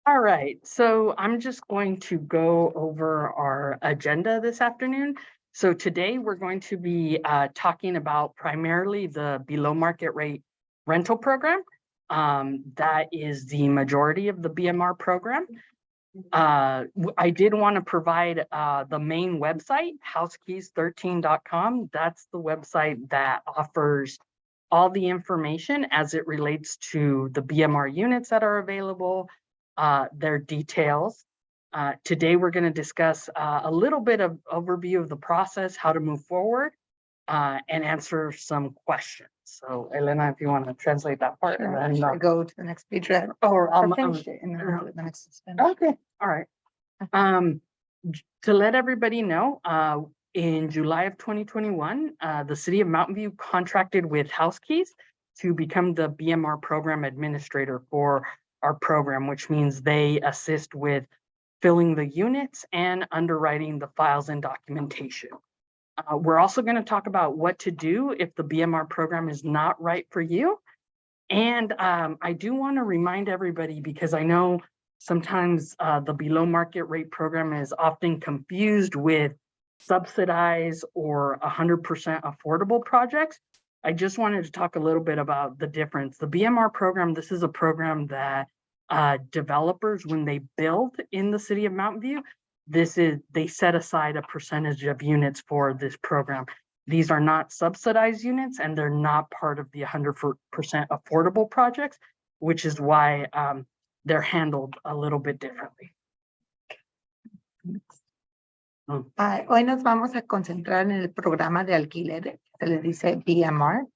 All right, so I'm just going to go over our agenda this afternoon. So today we're going to be talking about primarily the below market rate rental program. That is the majority of the BMR program. I did want to provide the main website, housekeys13.com. That's the website that offers all the information as it relates to the BMR units that are available, their details. Today, we're going to discuss a little bit of overview of the process, how to move forward, and answer some questions. So, Elena, if you want to translate that part. Sure. And Should I then, go to the next page, right? or Or finish it and then I'll do the next suspension. okay, all right. To let everybody know, in July of 2021, the city of Mountain View contracted with Housekeys to become the BMR program administrator for our program, which means they assist with filling the units and underwriting the files and documentation. We're also going to talk about what to do if the BMR program is not right for you. And I do want to remind everybody, because I know sometimes the below market rate program is often confused with subsidized or 100% affordable projects. I just wanted to talk a little bit about the difference. The BMR program, this is a program that developers, when they build in the city of Mountain View, they set aside a percentage of units for this program. These are not subsidized units and they're not part of the 100% affordable projects, which is why they're handled a little bit differently. Hoy nos vamos a concentrar en el programa de alquiler, se le dice BMR,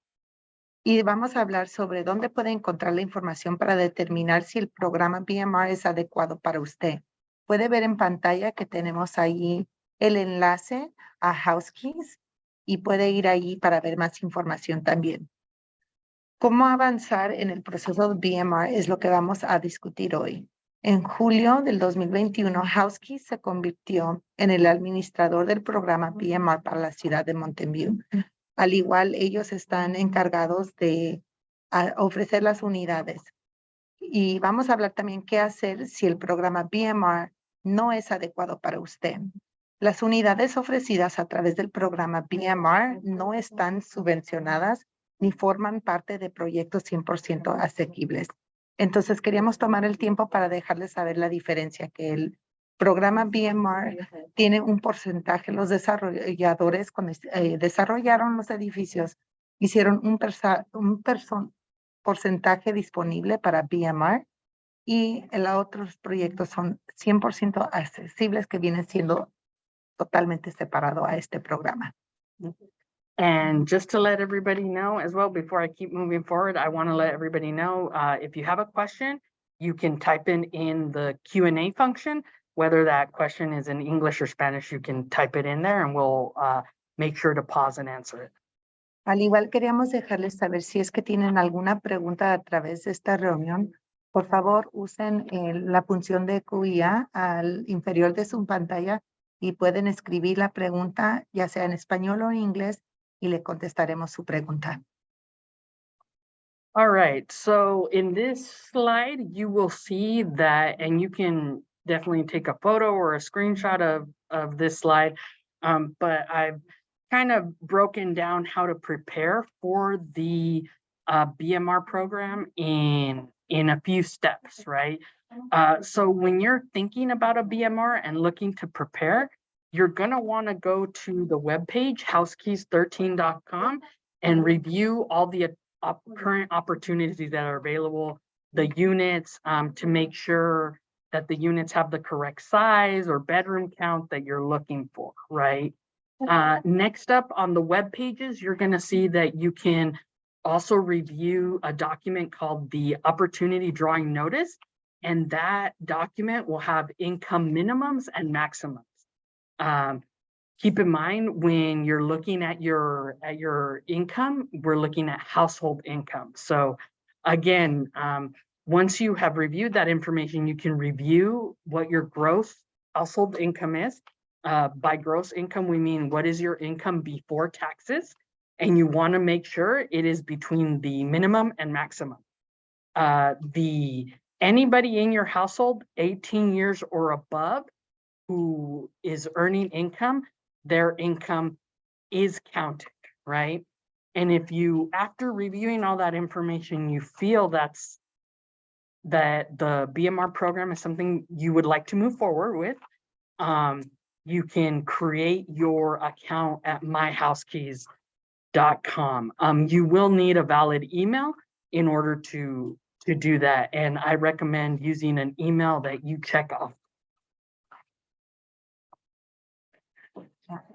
y vamos a hablar sobre dónde puede encontrar la información para determinar si el programa BMR es adecuado para usted. Puede ver en pantalla que tenemos ahí el enlace a Housekeys y puede ir ahí para ver más información también. ¿Cómo avanzar en el proceso de BMR? Es lo que vamos a discutir hoy. En julio del 2021, Housekeys se convirtió en el administrador del programa BMR para la ciudad de Mountain View. Al igual, ellos están encargados de ofrecer las unidades. Y vamos a hablar también qué hacer si el programa BMR no es adecuado para usted. Las unidades ofrecidas a través del programa BMR no están subvencionadas ni forman parte de proyectos 100% asequibles. Entonces, queríamos tomar el tiempo para dejarles saber la diferencia, que el programa BMR tiene un porcentaje. Los desarrolladores, cuando desarrollaron los edificios, hicieron un porcentaje disponible para BMR y los otros proyectos son 100% accesibles, que vienen siendo totalmente separado a este programa. And just to let everybody know as well, before I keep moving forward, I want to let everybody know, if you have a question, you can type in the Q&A function, whether that question is in English or Spanish, you can type it in there and we'll make sure to pause and answer it. Al igual, queríamos dejarles saber si es que tienen alguna pregunta a través de esta reunión, por favor usen la función de QIA al inferior de su pantalla y pueden escribir la pregunta, ya sea en español o en inglés, y le contestaremos su pregunta. All right, so in this slide, you will see that, and you can definitely take a photo or a screenshot of this slide, but I've kind of broken down how to prepare for the BMR program in a few steps, right? So when you're thinking about a BMR and looking to prepare, you're gonna wanna go to the webpage, housekeys13.com, and review all the current opportunities that are available, the units, to make sure that the units have the correct size or bedroom count that you're looking for, right? Next up on the web pages, you're going to see that you can also review a document called the Opportunity Drawing Notice, and that document will have income minimums and maximums. Keep in mind, when you're looking at your income, we're looking at household income. So again, once you have reviewed that information, you can review what your gross household income is. By gross income, we mean what is your income before taxes, and you want to make sure it is between the minimum and maximum. The Anybody in your household 18 years or above who is earning income, their income is counted, right? And if you, after reviewing all that information, you feel that the BMR program is something you would like to move forward with, you can create your account at myhousekeys.com. You will need a valid email in order to do that. And I recommend using an email that you check off.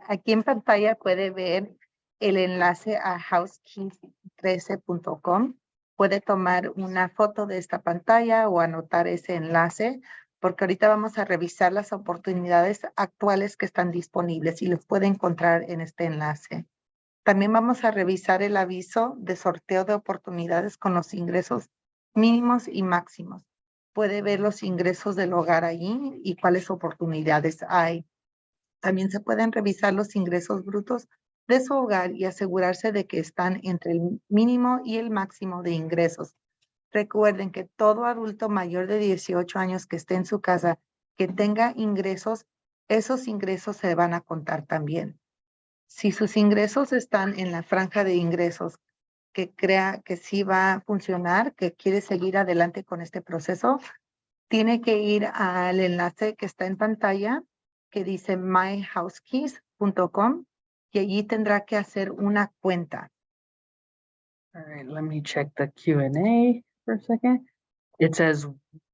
Aquí en pantalla puede ver el enlace a housekeys13.com. Puede tomar una foto de esta pantalla o anotar ese enlace, porque ahorita vamos a revisar las oportunidades actuales que están disponibles y los puede encontrar en este enlace. También vamos a revisar el aviso de sorteo de oportunidades con los ingresos mínimos y máximos. Puede ver los ingresos del hogar allí y cuáles oportunidades hay. También se pueden revisar los ingresos brutos de su hogar y asegurarse de que están entre el mínimo y el máximo de ingresos. Recuerden que todo adulto mayor de 18 años que esté en su casa, que tenga ingresos, esos ingresos se van a contar también. Si sus ingresos están en la franja de ingresos que crea que sí va a funcionar, que quiere seguir adelante con este proceso, tiene que ir al enlace que está en pantalla que dice myhousekeys.com y allí tendrá que hacer una cuenta. All right, let me check the Q&A for a second. It says,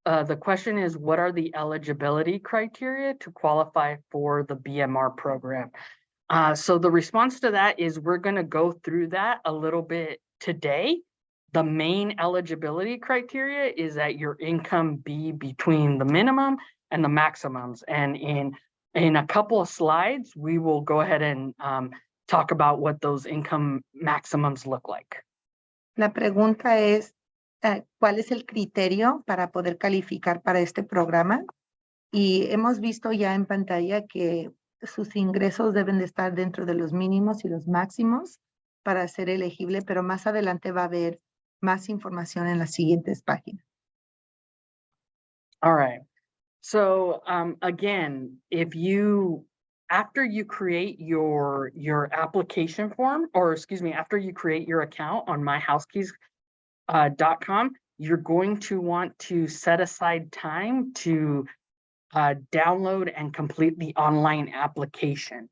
the question is, what are the eligibility criteria to qualify for the BMR program? So the response to that is we're going to go through that a little bit today. The main eligibility criteria is that your income be between the minimum and the maximums. And in a couple of slides, we will go ahead and talk about what those income maximums look like. La pregunta es, ¿cuál es el criterio para poder calificar para este programa? Y hemos visto ya en pantalla que sus ingresos deben de estar dentro de los mínimos y los máximos para ser elegible, pero más adelante va a haber más información en las siguientes páginas. All right. So again, after you create your application form, or excuse me, after you create your account on myhousekeys.com, you're going to want to set aside time to download and complete the online application.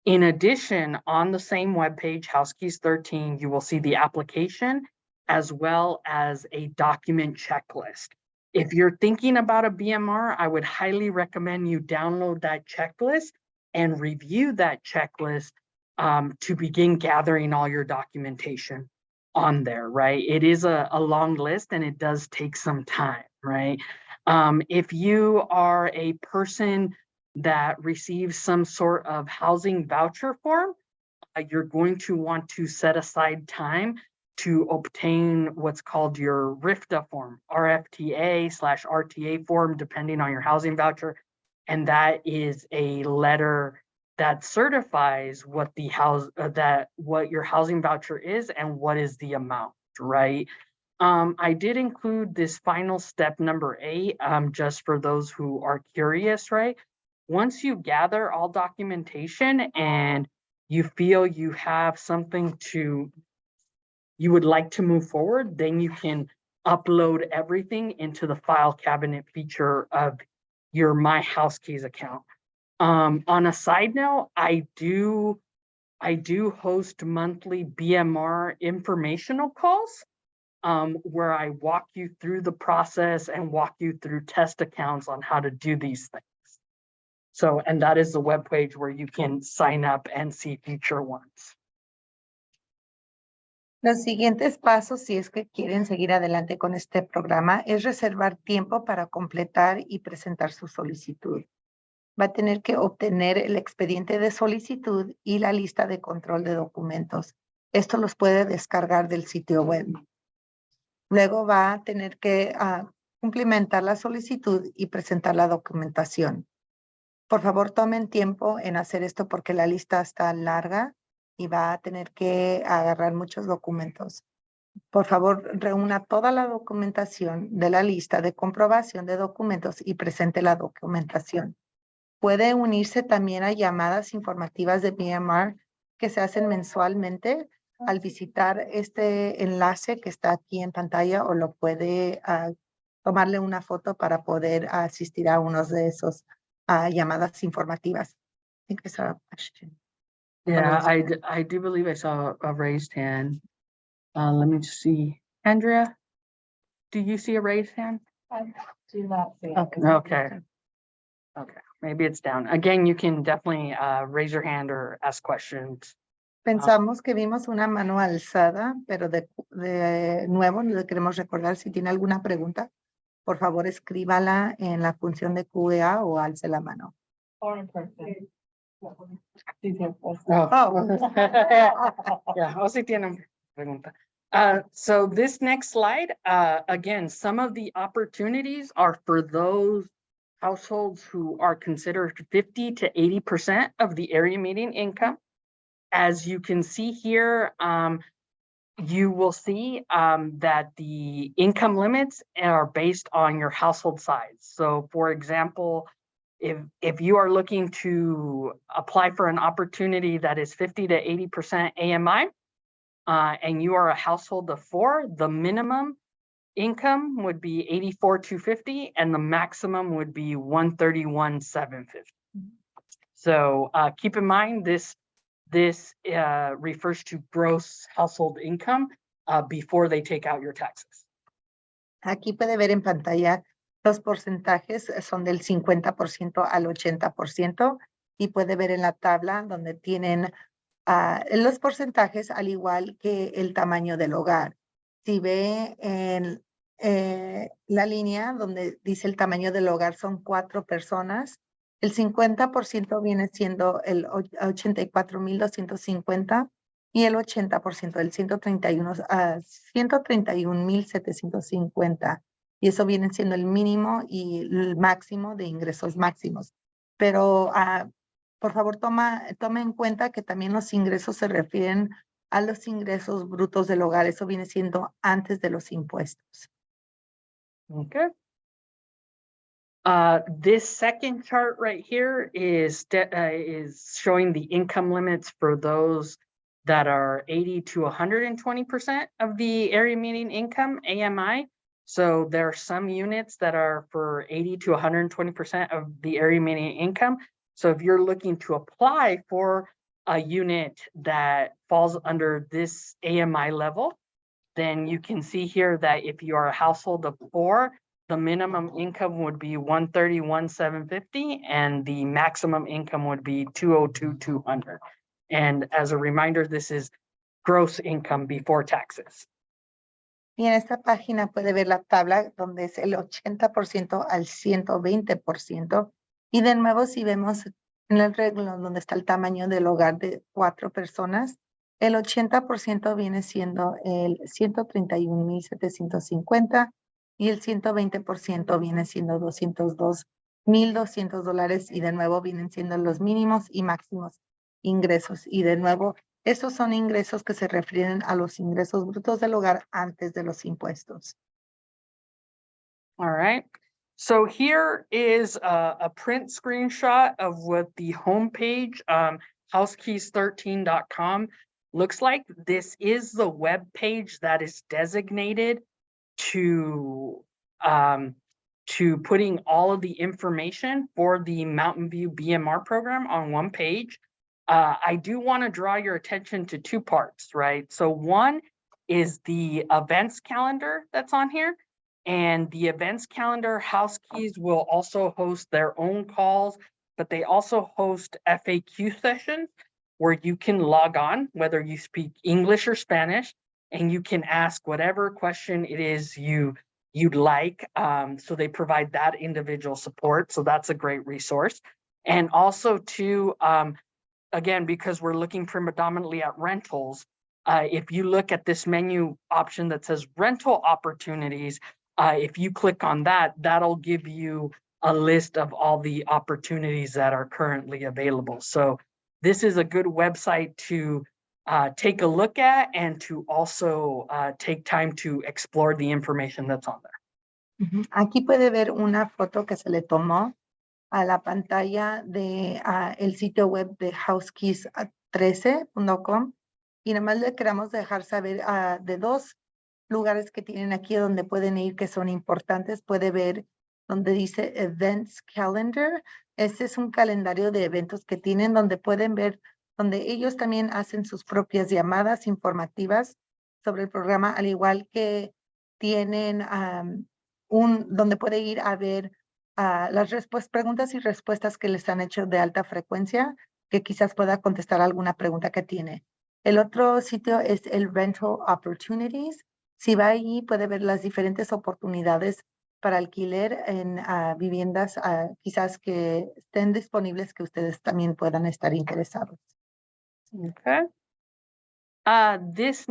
In addition, on the same webpage, HouseKeys 13, you will see the application as well as a document checklist. If you're thinking about a BMR, I would highly recommend you download that checklist and review that checklist to begin gathering all your documentation on there, right? It is a long list and it does take some time, right? If you are a person that receives some sort of housing voucher form, you're going to want to set aside time to obtain what's called your RFTA form, RFTA/RTA form, depending on your housing voucher. And that is a letter that certifies what what your housing voucher is and what is the amount, right? I did include this final step number 8, just for those who are curious, right? Once you gather all documentation and you feel you have something you would like to move forward, then you can upload everything into the file cabinet feature of your My House Keys account. On a side note, I do host monthly BMR informational calls where I walk you through the process and walk you through test accounts on how to do these things. So, and that is the webpage where you can sign up and see future ones. Los siguientes pasos, si es que quieren seguir adelante con este programa, es reservar tiempo para completar y presentar su solicitud. Va a tener que obtener el expediente de solicitud y la lista de control de documentos. Esto los puede descargar del sitio web. Luego va a tener que cumplimentar la solicitud y presentar la documentación. Por favor, tomen tiempo en hacer esto porque la lista está larga y va a tener que agarrar muchos documentos. por favor, reúna toda la documentación de la lista de comprobación de documentos y presente la documentación. Puede unirse también a llamadas informativas de BMR que se hacen mensualmente al visitar este enlace que está aquí en pantalla, o lo puede tomarle una foto para poder asistir a unos de esos llamadas informativas. I think I saw a question. Yeah, I do believe I saw a raised hand. Let me just see. Andrea, do you see a raised hand? I do not see. Okay. Okay, maybe it's down. Again, you can definitely raise your hand or ask questions. Pensamos que vimos una mano alzada, pero de nuevo le queremos recordar, si tiene alguna pregunta, por favor escríbala en la función de QA o alce la mano. Or in person. She's here first. Yeah, o si tienen pregunta. So this next slide, again, some of the opportunities are for those households who are considered 50 to 80% of the area median income. As you can see here, you will see that the income limits are based on your household size. So for example, if you are looking to apply for an opportunity that is 50 to 80% AMI, and you are a household of 4, the minimum income would be 84,250 and the maximum would be 131,750. So keep in mind this refers to gross household income before they take out your taxes. Aquí puede ver en pantalla los porcentajes son del 50% al 80%, y puede ver en la tabla donde tienen los porcentajes al igual que el tamaño del hogar. Si ve en la línea donde dice el tamaño del hogar son 4 personas, el 50% viene siendo el 84,250 y el 80% del 131,750. Y eso viene siendo el mínimo y el máximo de ingresos máximos. Pero por favor, toma en cuenta que también los ingresos se refieren a los ingresos brutos del hogar. Eso viene siendo antes de los impuestos. Okay. This second chart right here is showing the income limits for those that are 80 to 120% of the area median income, AMI. So there are some units that are for 80 to 120% of the area median income. So if you're looking to apply for a unit that falls under this AMI level, then you can see here that if you are a household of 4, the minimum income would be 131,750 and the maximum income would be 202,200. And as a reminder, this is gross income before taxes. Y en esta página puede ver la tabla donde es el 80% al 120%. Y de nuevo, si vemos en el renglón donde está el tamaño del hogar de 4 personas, el 80% viene siendo el 131,750 y el 120% viene siendo $202,200, y de nuevo vienen siendo los mínimos y máximos ingresos. Y de nuevo, esos son ingresos que se refieren a los ingresos brutos del hogar antes de los impuestos. All right. So here is a print screenshot of what the homepage, housekeys13.com looks like. This is the web page that is designated to putting all of the information for the Mountain View BMR program on one page. I do want to draw your attention to 2 parts, right? So one is the events calendar that's on here. And the events calendar, House Keys will also host their own calls, but they also host FAQ sessions where you can log on, whether you speak English or Spanish, and you can ask whatever question it is you'd like. So they provide that individual support. So that's a great resource. And also too, again, because we're looking predominantly at rentals, if you look at this menu option that says rental opportunities, if you click on that, that'll give you a list of all the opportunities that are currently available. So this is a good website to take a look at and to also take time to explore the information that's on there. Ujú. Aquí puede ver una foto que se le tomó a la pantalla de el sitio web de housekeys13.com y nada más le queremos dejar saber de dos lugares que tienen aquí donde pueden ir que son importantes. Puede ver donde dice Events Calendar. Este es un calendario de eventos que tienen donde pueden ver, donde ellos también hacen sus propias llamadas informativas sobre el programa, al igual que tienen donde puede ir a ver las preguntas y respuestas que les han hecho de alta frecuencia, que quizás pueda contestar alguna pregunta que tiene. El otro sitio es el Rental Opportunities. Si va allí, puede ver las diferentes oportunidades para alquiler en viviendas quizás que estén disponibles que ustedes también puedan estar interesados. Okay. This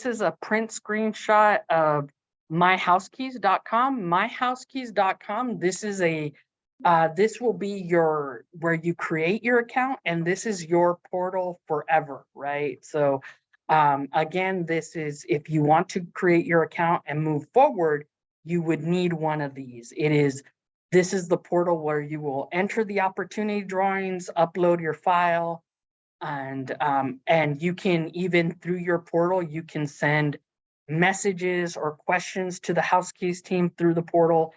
is a print screenshot of myhousekeys.com. Myhousekeys.com. This is this will be where you create your account, and this is your portal forever, right? So again, this is if you want to create your account and move forward, you would need one of these. This is the portal where you will enter the opportunity drawings, upload your file, and you can even through your portal, you can send messages or questions to the HouseKeys team through the portal.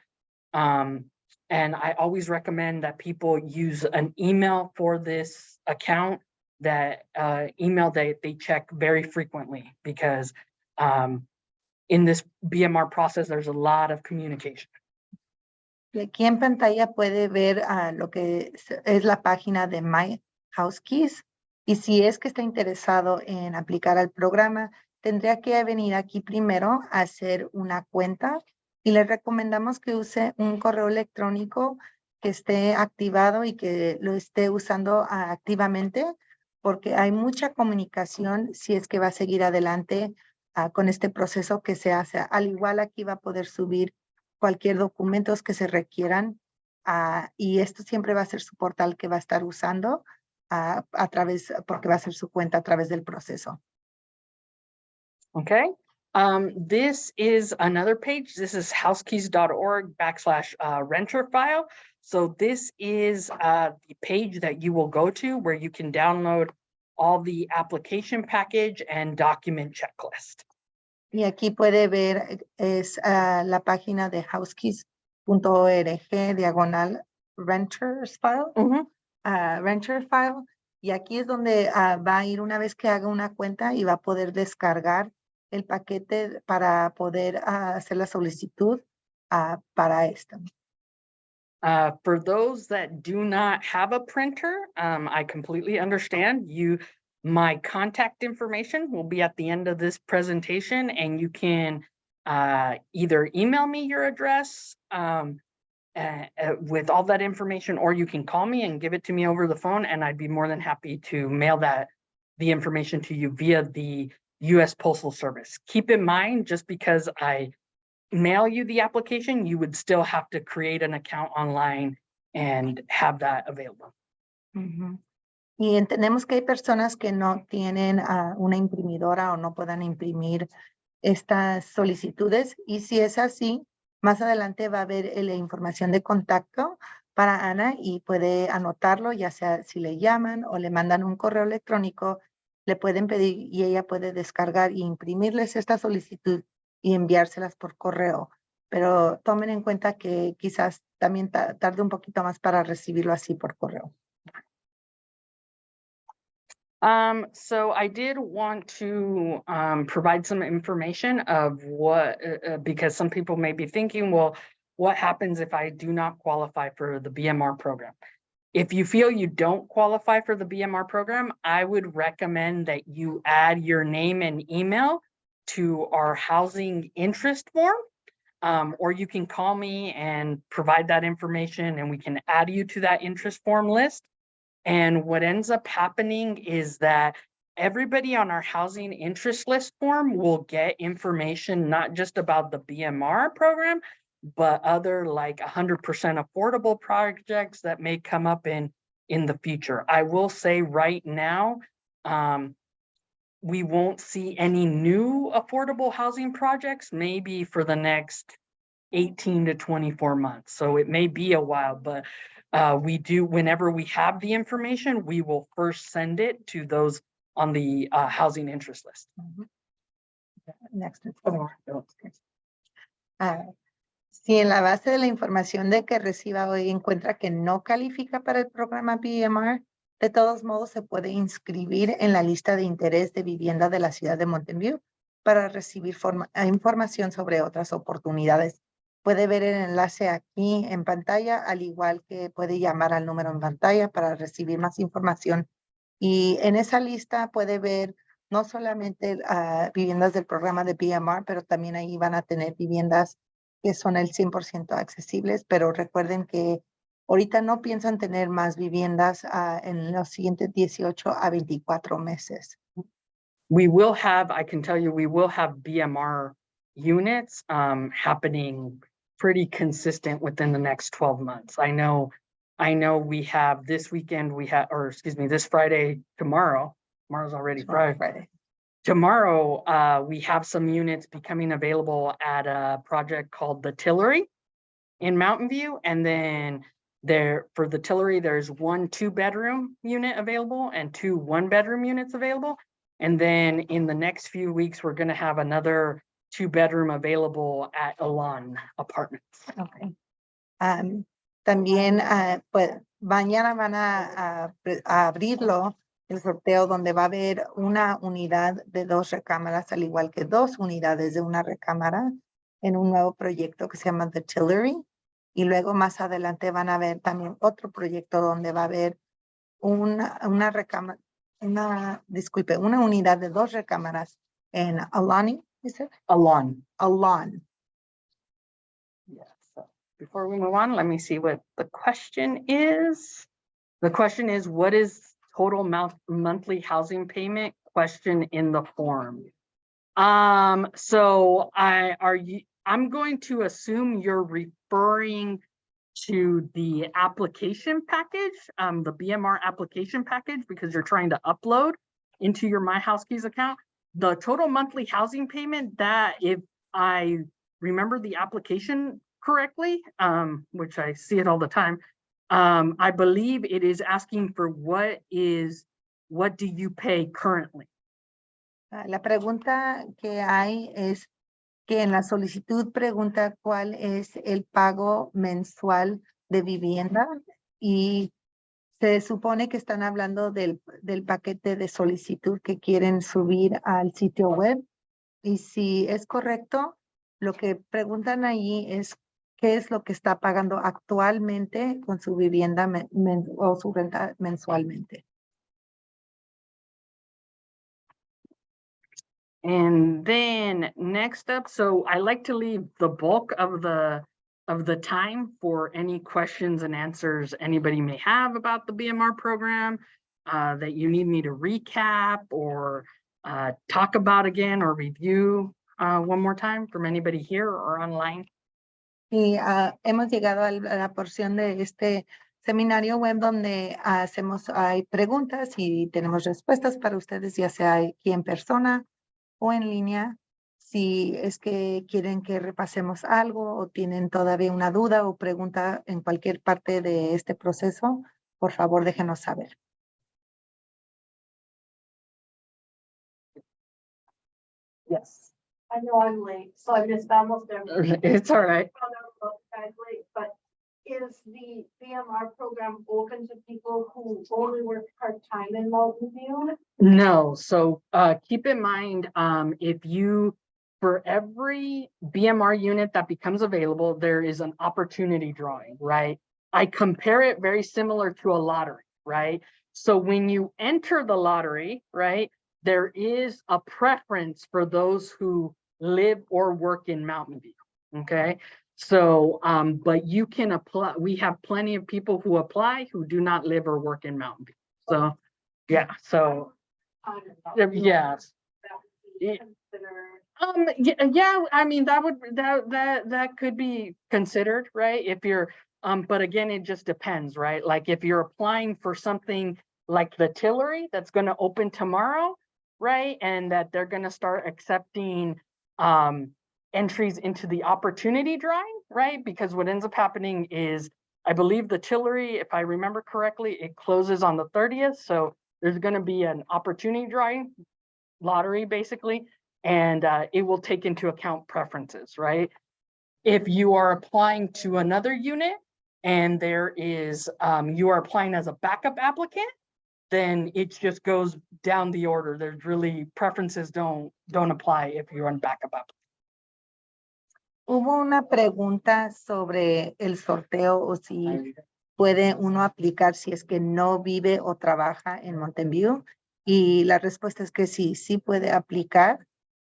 And I always recommend that people use an email for this account, that email that they check very frequently, because in this BMR process, there's a lot of communication. Y aquí en pantalla puede ver lo que es la página de My HouseKeys. Y si es que está interesado en aplicar al programa, tendría que venir aquí primero a hacer una cuenta. Y le recomendamos que use un correo electrónico que esté activado y que lo esté usando activamente, porque hay mucha comunicación si es que va a seguir adelante con este proceso que se hace. Al igual aquí va a poder subir cualquier documentos que se requieran y esto siempre va a ser su portal que va a estar usando a través, porque va a ser su cuenta a través del proceso. Okay. This is another page. This is housekeys.org/renter file. So this is the page that you will go to where you can download all the application package and document checklist. Y aquí puede ver, es la página de housekeys.org/renters file. Renter file. Y aquí es donde va a ir una vez que haga una cuenta y va a poder descargar el paquete para poder hacer la solicitud para esto. For those that do not have a printer, I completely understand. My contact information will be at the end of this presentation, and you can either email me your address with all that information, or you can call me and give it to me over the phone, and I'd be more than happy to mail the information to you via the U.S. Postal Service. Keep in mind, just because I mail you the application, you would still have to create an account online and have that available. Y entendemos que hay personas que no tienen una imprimidora o no puedan imprimir estas solicitudes, y si es así, más adelante va a haber la información de contacto para Ana y puede anotarlo, ya sea si le llaman o le mandan un correo electrónico, le pueden pedir y ella puede descargar y imprimirles esta solicitud y enviárselas por correo. Pero tomen en cuenta que quizás también tarde un poquito más para recibirlo así por correo. So I did want to provide some information of what, because some people may be thinking, well, what happens if I do not qualify for the BMR program? If you feel you don't qualify for the BMR program, I would recommend that you add your name and email to our housing interest form, or you can call me and provide that information and we can add you to that interest form list. And what ends up happening is that everybody on our housing interest list form will get information, not just about the BMR program, but other like 100% affordable projects that may come up in the future. I will say right now, we won't see any new affordable housing projects, maybe for the next 18 to 24 months. So it may be a while, but we do, whenever we have the information, we will first send it to those on the housing interest list. Next. Ah, si en la base de la información de que reciba hoy encuentra que no califica para el programa BMR, de todos modos se puede inscribir en la lista de interés de vivienda de la ciudad de Mountain View para recibir información sobre otras oportunidades. Puede ver el enlace aquí en pantalla, al igual que puede llamar al número en pantalla para recibir más información. Y en esa lista puede ver no solamente viviendas del programa de BMR, pero también ahí van a tener viviendas que son el 100% accesibles, pero recuerden que ahorita no piensan tener más viviendas en los siguientes 18 a 24 meses. We will have, I can tell you, we will have BMR units happening pretty consistent within the next 12 months. I know we have this weekend, this Friday, tomorrow's already Friday. Tomorrow, we have some units becoming available at a project called the Tillery in Mountain View. And then for the Tillery, there's 1 2-bedroom unit available and 2 1-bedroom units available. And then in the next few weeks, we're gonna have another 2-bedroom available at Elan Apartments. Okay. También, pues, mañana van a abrirlo, el sorteo, donde va a haber una unidad de 2 recámaras, al igual que 2 unidades de una recámara en un nuevo proyecto que se llama The Tillery. Y luego más adelante van a ver también otro proyecto donde va a haber una recámara, una unidad de 2 recámaras en Alani, ¿es it? Elan. Alon. Yeah, so before we move on, let me see what the question is. The question is, what is total monthly housing payment? Question in the form. So I'm going to assume you're referring to the application package, the BMR application package, because you're trying to upload into your My House Keys account. The total monthly housing payment, that if I remember the application correctly, which I see it all the time, I believe it is asking for what do you pay currently? La pregunta que hay es que en la solicitud pregunta cuál es el pago mensual de vivienda y se supone que están hablando del paquete de solicitud que quieren subir al sitio web. Y si es correcto, lo que preguntan ahí es qué es lo que está pagando actualmente con su vivienda o su renta mensualmente. And then next up, so I like to leave the bulk of the time for any questions and answers anybody may have about the BMR program, that you need me to recap or talk about again or review one more time from anybody here or online. Y hemos llegado a la porción de este seminario web donde hay preguntas y tenemos respuestas para ustedes, ya sea aquí en persona o en línea. Si es que quieren que repasemos algo o tienen todavía una duda o pregunta en cualquier parte de este proceso, por favor déjenos saber. Yes. I know I'm late, so I missed almost everything. It's all right. Found out about the guys late, but is the BMR program open to people who only work part-time in Mountain View? No, so keep in mind, for every BMR unit that becomes available, there is an opportunity drawing, right? I compare it very similar to a lottery, right? So when you enter the lottery, right, there is a preference for those who live or work in Mountain View, okay? So, but you can apply, we have plenty of people who apply who do not live or work in Mountain View. So, yeah, so, yes. Yeah. Yeah, I mean, that could be considered, right? If you're, but again, it just depends, right? Like if you're applying for something like the Tillery that's going to open tomorrow, right? And that they're gonna start accepting entries into the opportunity drawing, right? Because what ends up happening is, I believe the Tillery, if I remember correctly, it closes on the 30th. So there's gonna be an opportunity drawing, lottery basically, and it will take into account preferences, right? If you are applying to another unit and there is, you are applying as a backup applicant, then it just goes down the order. There's really, preferences don't apply if you're on backup applicant. Hubo una pregunta sobre el sorteo o si puede uno aplicar si es que no vive o trabaja en Mountain View. Y la respuesta es que sí, sí puede aplicar.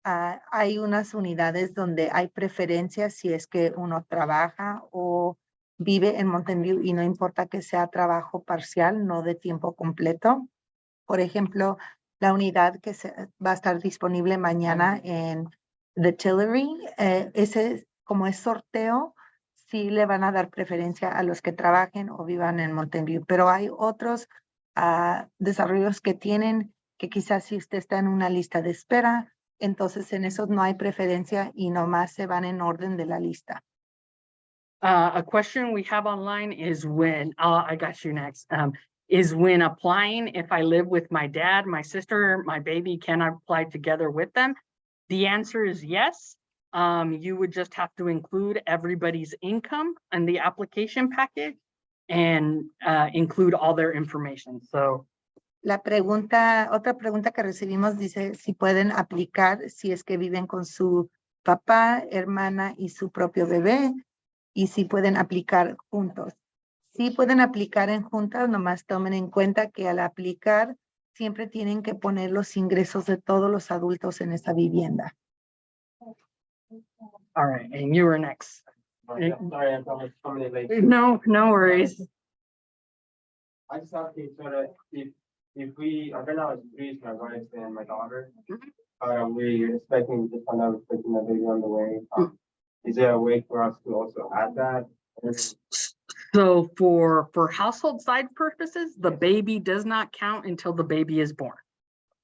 Hay unas unidades donde hay preferencias si es que uno trabaja o vive en Mountain View y no importa que sea trabajo parcial, no de tiempo completo. Por ejemplo, la unidad que va a estar disponible mañana en The Tillery, ese como es sorteo, sí le van a dar preferencia a los que trabajen o vivan en Mountain View, pero hay otros desarrollos que tienen que quizás si usted está en una lista de espera, entonces en esos no hay preferencia y nomás se van en orden de la lista. A question we have online is when, I got you next, is when applying, if I live with my dad, my sister, my baby, can I apply together with them? The answer is yes. You would just have to include everybody's income in the application package and include all their information. So Otra pregunta que recibimos dice si pueden aplicar si es que viven con su papá, hermana y su propio bebé y si pueden aplicar juntos. Sí pueden aplicar en juntas, nomás tomen en cuenta que al aplicar siempre tienen que poner los ingresos de todos los adultos en esa vivienda. all right, and you were next. Sorry, I'm coming in late. No worries. I just have to sort of, if we, I've been out with three, my wife and my daughter. We're expecting, just found out we're expecting a baby on the way. Is there a way for us to also add that? So for household size purposes, the baby does not count until the baby is born.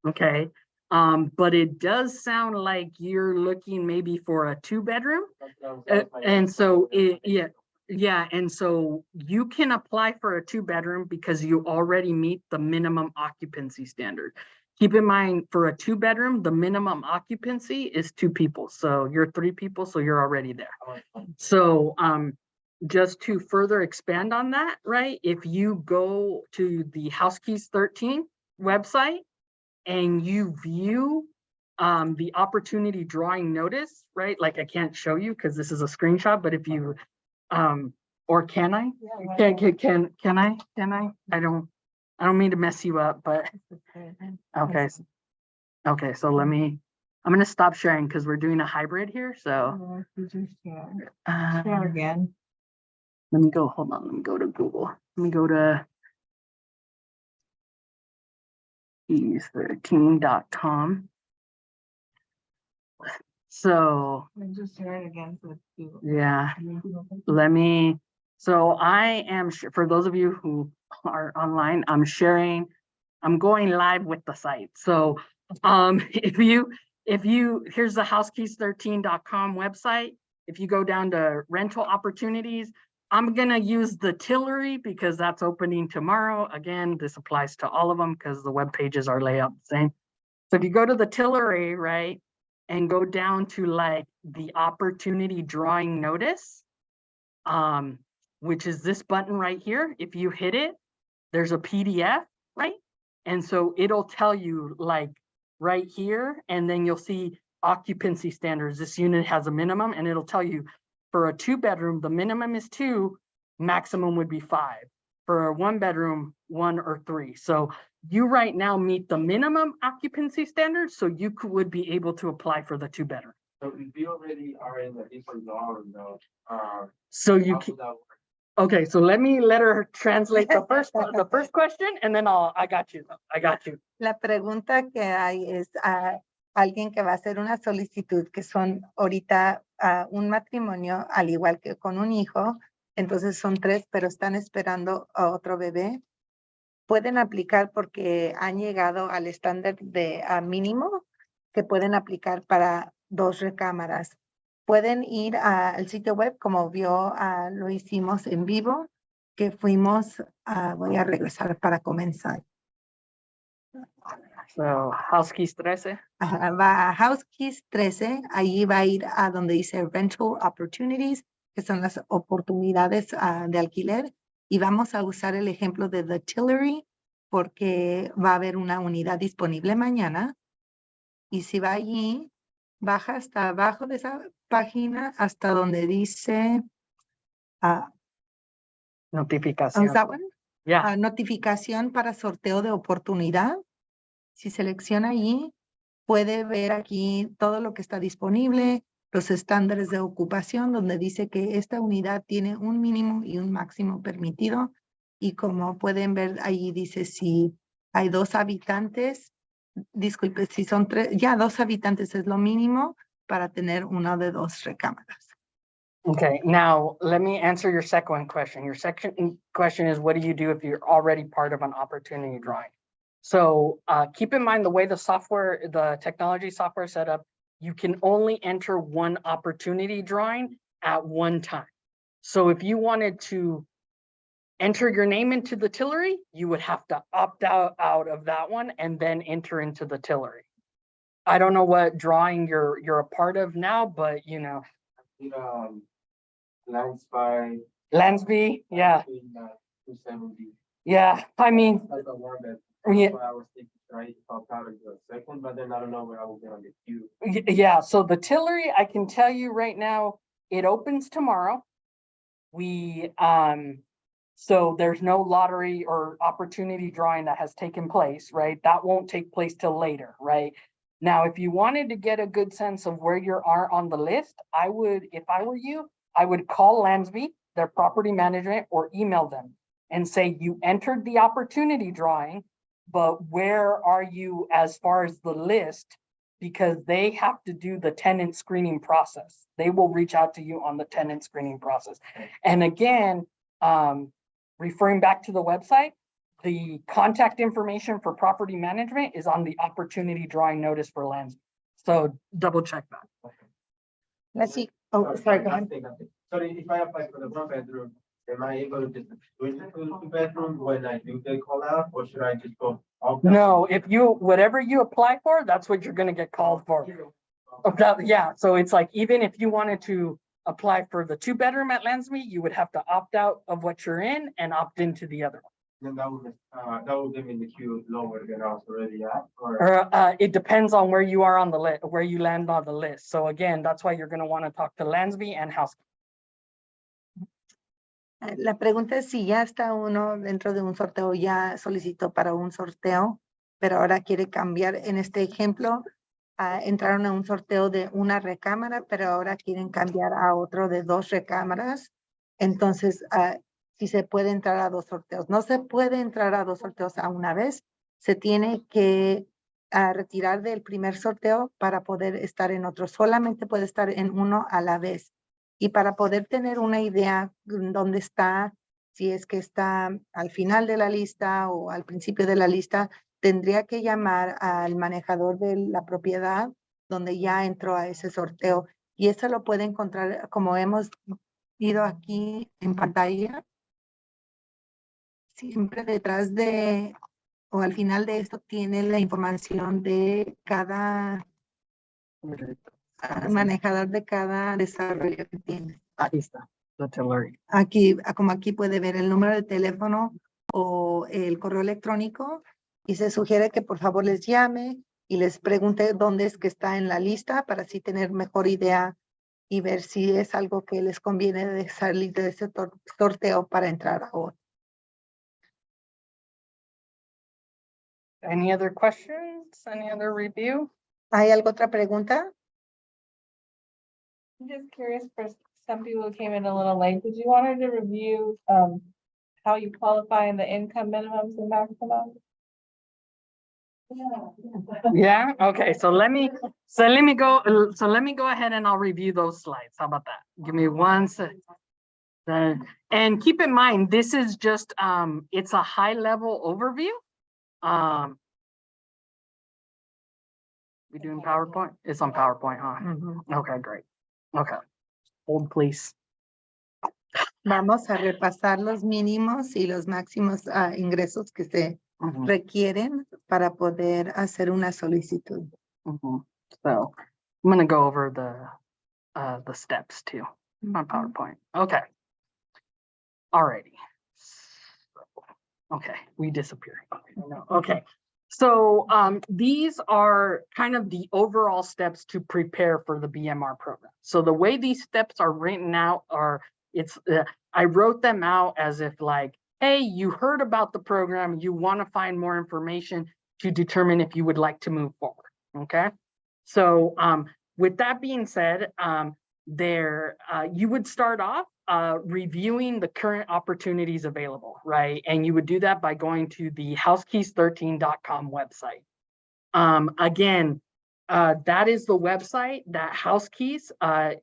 Okay, but it does sound like you're looking maybe for a 2-bedroom. And so yeah, and so you can apply for a 2-bedroom because you already meet the minimum occupancy standard. Keep in mind, for a 2-bedroom, the minimum occupancy is 2 people. So you're 3 people, so you're already there. So just to further expand on that, right? If you go to the House Keys 13 website and you view the opportunity drawing notice, right? Like I can't show you because this is a screenshot, but if you or can I? Can I? I don't mean to mess you up, but okay. Okay, so I'm gonna stop sharing because we're doing a hybrid here, so. Share again. Let me go, hold on, let me go to Google. Let me go to keys13.com. So, Just share it again. yeah, so I am, for those of you who are online, I'm going live with the site. So, if you, here's the housekeys13.com website. If you go down to rental opportunities, I'm gonna use the Tillery because that's opening tomorrow. Again, this applies to all of them because the web pages are laid out the same. So if you go to the Tillery, right, and go down to like the opportunity drawing notice, which is this button right here. If you hit it, there's a PDF, right? And so it'll tell you like right here, and then you'll see occupancy standards. This unit has a minimum, and it'll tell you for a 2-bedroom, the minimum is 2, maximum would be 5. For a 1-bedroom, 1 or 3. So you right now meet the minimum occupancy standards, so you would be able to apply for the 2-bedroom. So if you already are in the different law or no, So you how can, would that work? okay, so let her translate the first question, and then I got you. La pregunta que hay es a alguien que va a hacer una solicitud, que son ahorita un matrimonio, al igual que con un hijo, entonces son 3, pero están esperando a otro bebé. pueden aplicar porque han llegado al estándar de mínimo que pueden aplicar para 2 recámaras. Pueden ir al sitio web, como vio, lo hicimos en vivo, que fuimos, voy a regresar para comenzar. So House Keys 13. Ajá, va a House Keys 13, ahí va a ir a donde dice Rental Opportunities, que son las oportunidades de alquiler, y vamos a usar el ejemplo de The Tillery, porque va a haber una unidad disponible mañana, y si va allí, baja hasta abajo de esa página, hasta donde dice, Notificación. ¿is that one? Yeah. Notificación para sorteo de oportunidad. Si selecciona allí, puede ver aquí todo lo que está disponible, los estándares de ocupación, donde dice que esta unidad tiene un mínimo y un máximo permitido. Y como pueden ver, ahí dice si hay 2 habitantes, disculpe, si son 3, ya 2 habitantes es lo mínimo para tener una de 2 recámaras. Okay, now let me answer your second question. Your second question is, what do you do if you're already part of an opportunity drawing? So keep in mind the way the software, the technology software is set up, you can only enter one opportunity drawing at one time. So if you wanted to enter your name into the Tillery, you would have to opt out of that one and then enter into the Tillery. I don't know what drawing you're a part of now, but you know, Lance by. Lansby, yeah, 270. yeah, I mean, Like a one bed. yeah, That's why I was thinking, right, if I'll probably do a second, but then I don't know where I will get on the queue. yeah, so the Tillery, I can tell you right now, it opens tomorrow. We, so there's no lottery or opportunity drawing that has taken place, right? That won't take place till later, right? Now, if you wanted to get a good sense of where you are on the list, I would, if I were you, I would call Lansby, their property management, or email them and say you entered the opportunity drawing, but where are you as far as the list? Because they have to do the tenant screening process. They will reach out to you on the tenant screening process. And again, referring back to the website, the contact information for property management is on the opportunity drawing notice for lands. So double check that. Let's see. Oh, sorry, go ahead. Sorry, if I apply for the 1 bedroom, am I able to just switch it to the 2 bedroom when I do get called out, or should I just go? No, if you, whatever you apply for, that's what you're gonna get called for. Yeah, so it's like, even if you wanted to apply for the 2 bedroom at Lansby, you would have to opt out of what you're in and opt into the other one. Then that would give me the queue lower than I was already at, or. Or it depends on where you are on the list, where you land on the list. So again, that's why you're gonna wanna talk to Lansby and House. La pregunta es si ya está uno dentro de un sorteo, ya solicitó para un sorteo, pero ahora quiere cambiar. En este ejemplo, entraron a un sorteo de una recámara, pero ahora quieren cambiar a otro de 2 recámaras. Entonces, si se puede entrar a 2 sorteos. No se puede entrar a 2 sorteos a una vez. Se tiene que retirar del primer sorteo para poder estar en otro. Solamente puede estar en uno a la vez. Y para poder tener una idea dónde está, si es que está al final de la lista o al principio de la lista, tendría que llamar al manejador de la propiedad donde ya entró a ese sorteo. Y eso lo puede encontrar, como hemos ido aquí en pantalla, siempre detrás de, o al final de esto tiene la información de cada manejador de cada desarrollo que tiene. Ahí está, the Tillery. Aquí, como aquí puede ver el número de teléfono o el correo electrónico, y se sugiere que por favor les llame y les pregunte dónde es que está en la lista para así tener mejor idea y ver si es algo que les conviene de salir de ese sorteo para entrar a otro. Any other questions? Any other review? ¿Hay alguna otra pregunta? I'm just curious for some people who came in a little late, did you want her to review, how you qualify in the income minimums and maximums? Yeah, okay, so let me go ahead and I'll review those slides. How about that? Give me one sec. And keep in mind, this is just, it's a high level overview. We doing PowerPoint? It's on PowerPoint, huh? Ujú. Okay, great. Okay. Hold, please. Vamos a repasar los mínimos y los máximos ingresos que se Mhm, requieren para poder hacer una solicitud. mhm. So I'm gonna go over the steps too on PowerPoint. Okay. Alrighty. Okay, we disappeared. Okay. So these are kind of the overall steps to prepare for the BMR program. So the way these steps are written out are, I wrote them out as if like, hey, you heard about the program, you want to find more information to determine if you would like to move forward. Okay. So with that being said, you would start off reviewing the current opportunities available, right? And you would do that by going to the housekeys13.com website. Again, that is the website that Housekeys, our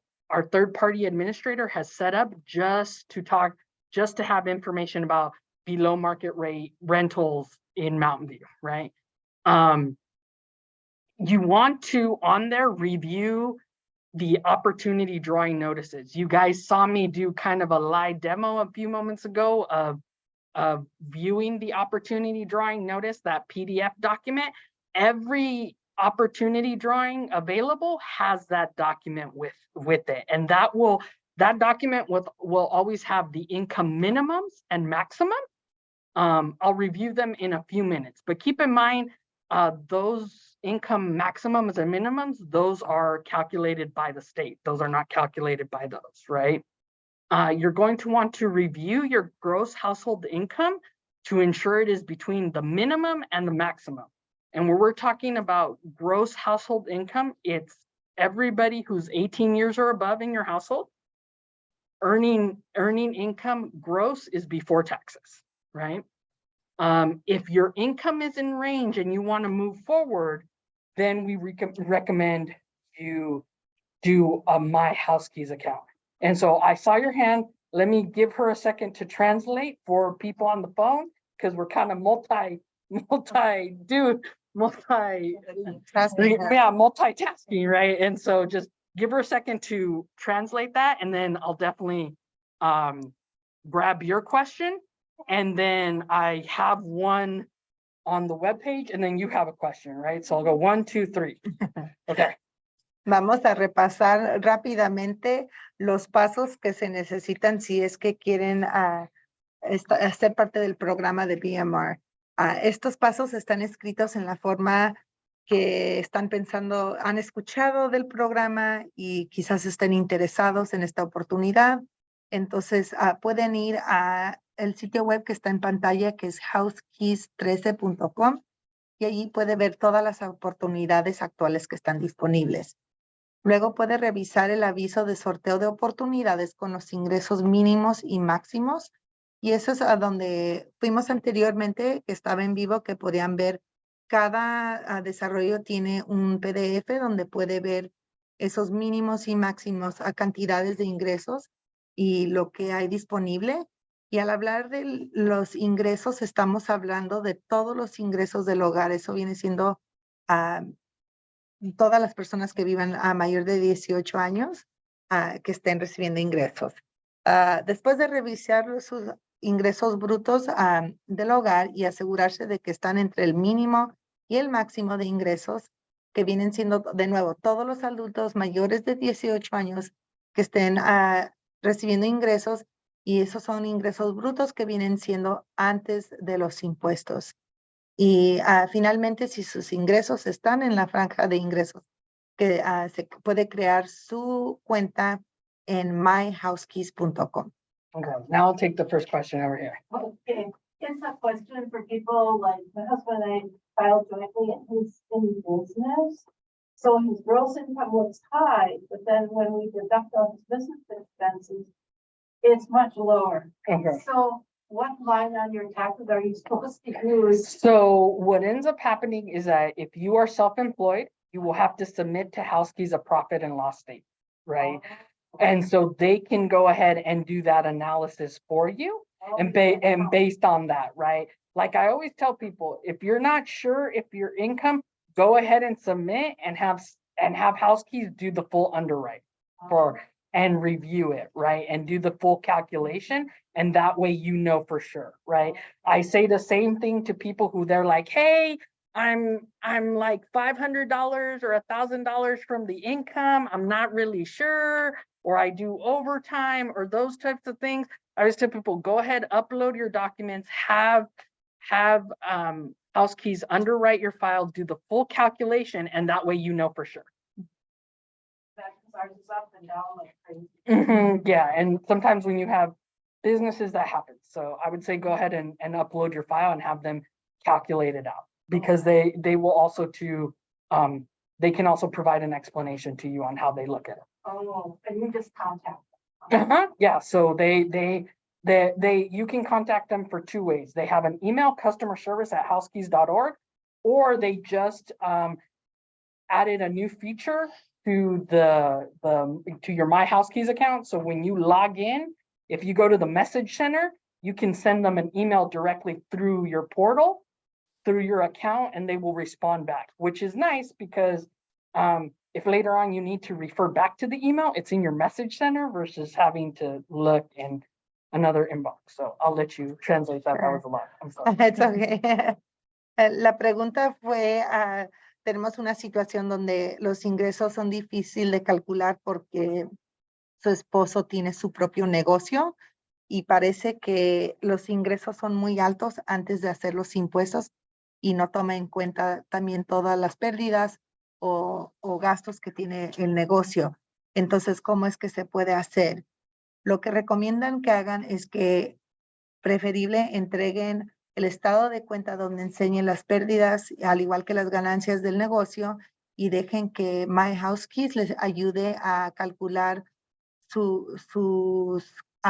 third-party administrator, has set up just to have information about below market rate rentals in Mountain View, right? You want to, on there, review the opportunity drawing notices. You guys saw me do kind of a live demo a few moments ago of viewing the opportunity drawing notice, that PDF document. Every opportunity drawing available has that document with it. And that document will always have the income minimums and maximum. I'll review them in a few minutes, but keep in mind, those income maximums and minimums, those are calculated by the state. Those are not calculated by those, right? You're going to want to review your gross household income to ensure it is between the minimum and the maximum. And when we're talking about gross household income, it's everybody who's 18 years or above in your household. Earning income gross is before taxes, right? If your income is in range and you want to move forward, then we recommend you do a My Housekeys account. And so I saw your hand. Let me give her a second to translate for people on the phone, because we're kind of multitasking, right? And so just give her a second to translate that, and then I'll definitely grab your question. And then I have one on the webpage, and then you have a question, right? So I'll go 1, 2, 3. Okay. Vamos a repasar rápidamente los pasos que se necesitan si es que quieren hacer parte del programa de BMR. Estos pasos están escritos en la forma que están pensando, han escuchado del programa y quizás estén interesados en esta oportunidad. Entonces pueden ir a el sitio web que está en pantalla, que es housekeys13.com, y allí puede ver todas las oportunidades actuales que están disponibles. Luego puede revisar el aviso de sorteo de oportunidades con los ingresos mínimos y máximos. Y eso es a donde fuimos anteriormente, que estaba en vivo, que podían ver cada desarrollo tiene un PDF donde puede ver esos mínimos y máximos a cantidades de ingresos y lo que hay disponible. Y al hablar de los ingresos, estamos hablando de todos los ingresos del hogar. Eso viene siendo todas las personas que vivan a mayor de 18 años que estén recibiendo ingresos. Después de revisar sus ingresos brutos del hogar y asegurarse de que están entre el mínimo y el máximo de ingresos, que vienen siendo, de nuevo, todos los adultos mayores de 18 años que estén recibiendo ingresos, y esos son ingresos brutos que vienen siendo antes de los impuestos. Y finalmente, si sus ingresos están en la franja de ingresos, que se puede crear su cuenta en myhousekeys.com. Okay, now I'll take the first question over here. Okay, it's a question for people like my husband and I filed jointly and he's in business. So his gross income looks high, but then when we deduct all his business expenses, it's much lower. Okay. So what line on your taxes are you supposed to use? So what ends up happening is that if you are self-employed, you will have to submit to Housekeys a profit and loss statement, right? And so they can go ahead and do that analysis for you. And based on that, right? Like I always tell people, if you're not sure if your income, go ahead and submit and have House Keys do the full underwrite for and review it, right? And do the full calculation. And that way you know for sure, right? I say the same thing to people who they're like, hey, I'm like $500 or $1,000 from the income. I'm not really sure, or I do overtime or those types of things. I always tell people, go ahead, upload your documents, have House Keys underwrite your file, do the full calculation, and that way you know for sure. That, cause ours is up and down like crazy. Yeah, and sometimes when you have businesses, that happens. So I would say go ahead and upload your file and have them calculate it out, because they will also they can also provide an explanation to you on how they look at it. Oh, and you just contact. Yeah, so you can contact them for two ways. They have an email, customerservice@housekeys.org, or they just added a new feature to to your My House Keys account. So when you log in, if you go to the message center, you can send them an email directly through your portal, through your account, and they will respond back, which is nice because if later on you need to refer back to the email, it's in your message center versus having to look in another inbox. So I'll let you translate that. That was a lot. I'm sorry. It's okay. La pregunta fue, tenemos una situación donde los ingresos son difíciles de calcular porque su esposo tiene su propio negocio y parece que los ingresos son muy altos antes de hacer los impuestos y no toma en cuenta también todas las pérdidas o gastos que tiene el negocio. Entonces, ¿cómo es que se puede hacer? Lo que recomiendan que hagan es que preferible entreguen el estado de cuenta donde enseñen las pérdidas, al igual que las ganancias del negocio, y dejen que My House Keys les ayude a calcular sus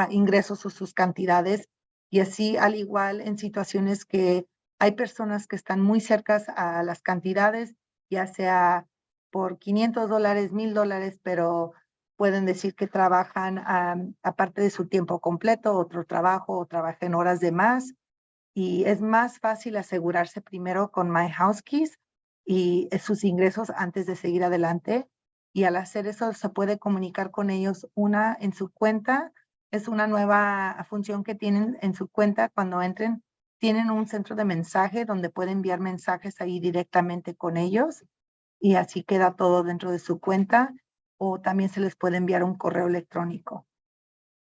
ingresos o sus cantidades. Y así, al igual en situaciones que hay personas que están muy cercas a las cantidades, ya sea por $500, $1,000, pero pueden decir que trabajan aparte de su tiempo completo, otro trabajo o trabajan horas de más. Y es más fácil asegurarse primero con My House Keys y sus ingresos antes de seguir adelante. Y al hacer eso se puede comunicar con ellos en su cuenta. Es una nueva función que tienen en su cuenta cuando entren. Tienen un centro de mensaje donde pueden enviar mensajes ahí directamente con ellos y así queda todo dentro de su cuenta, o también se les puede enviar un correo electrónico.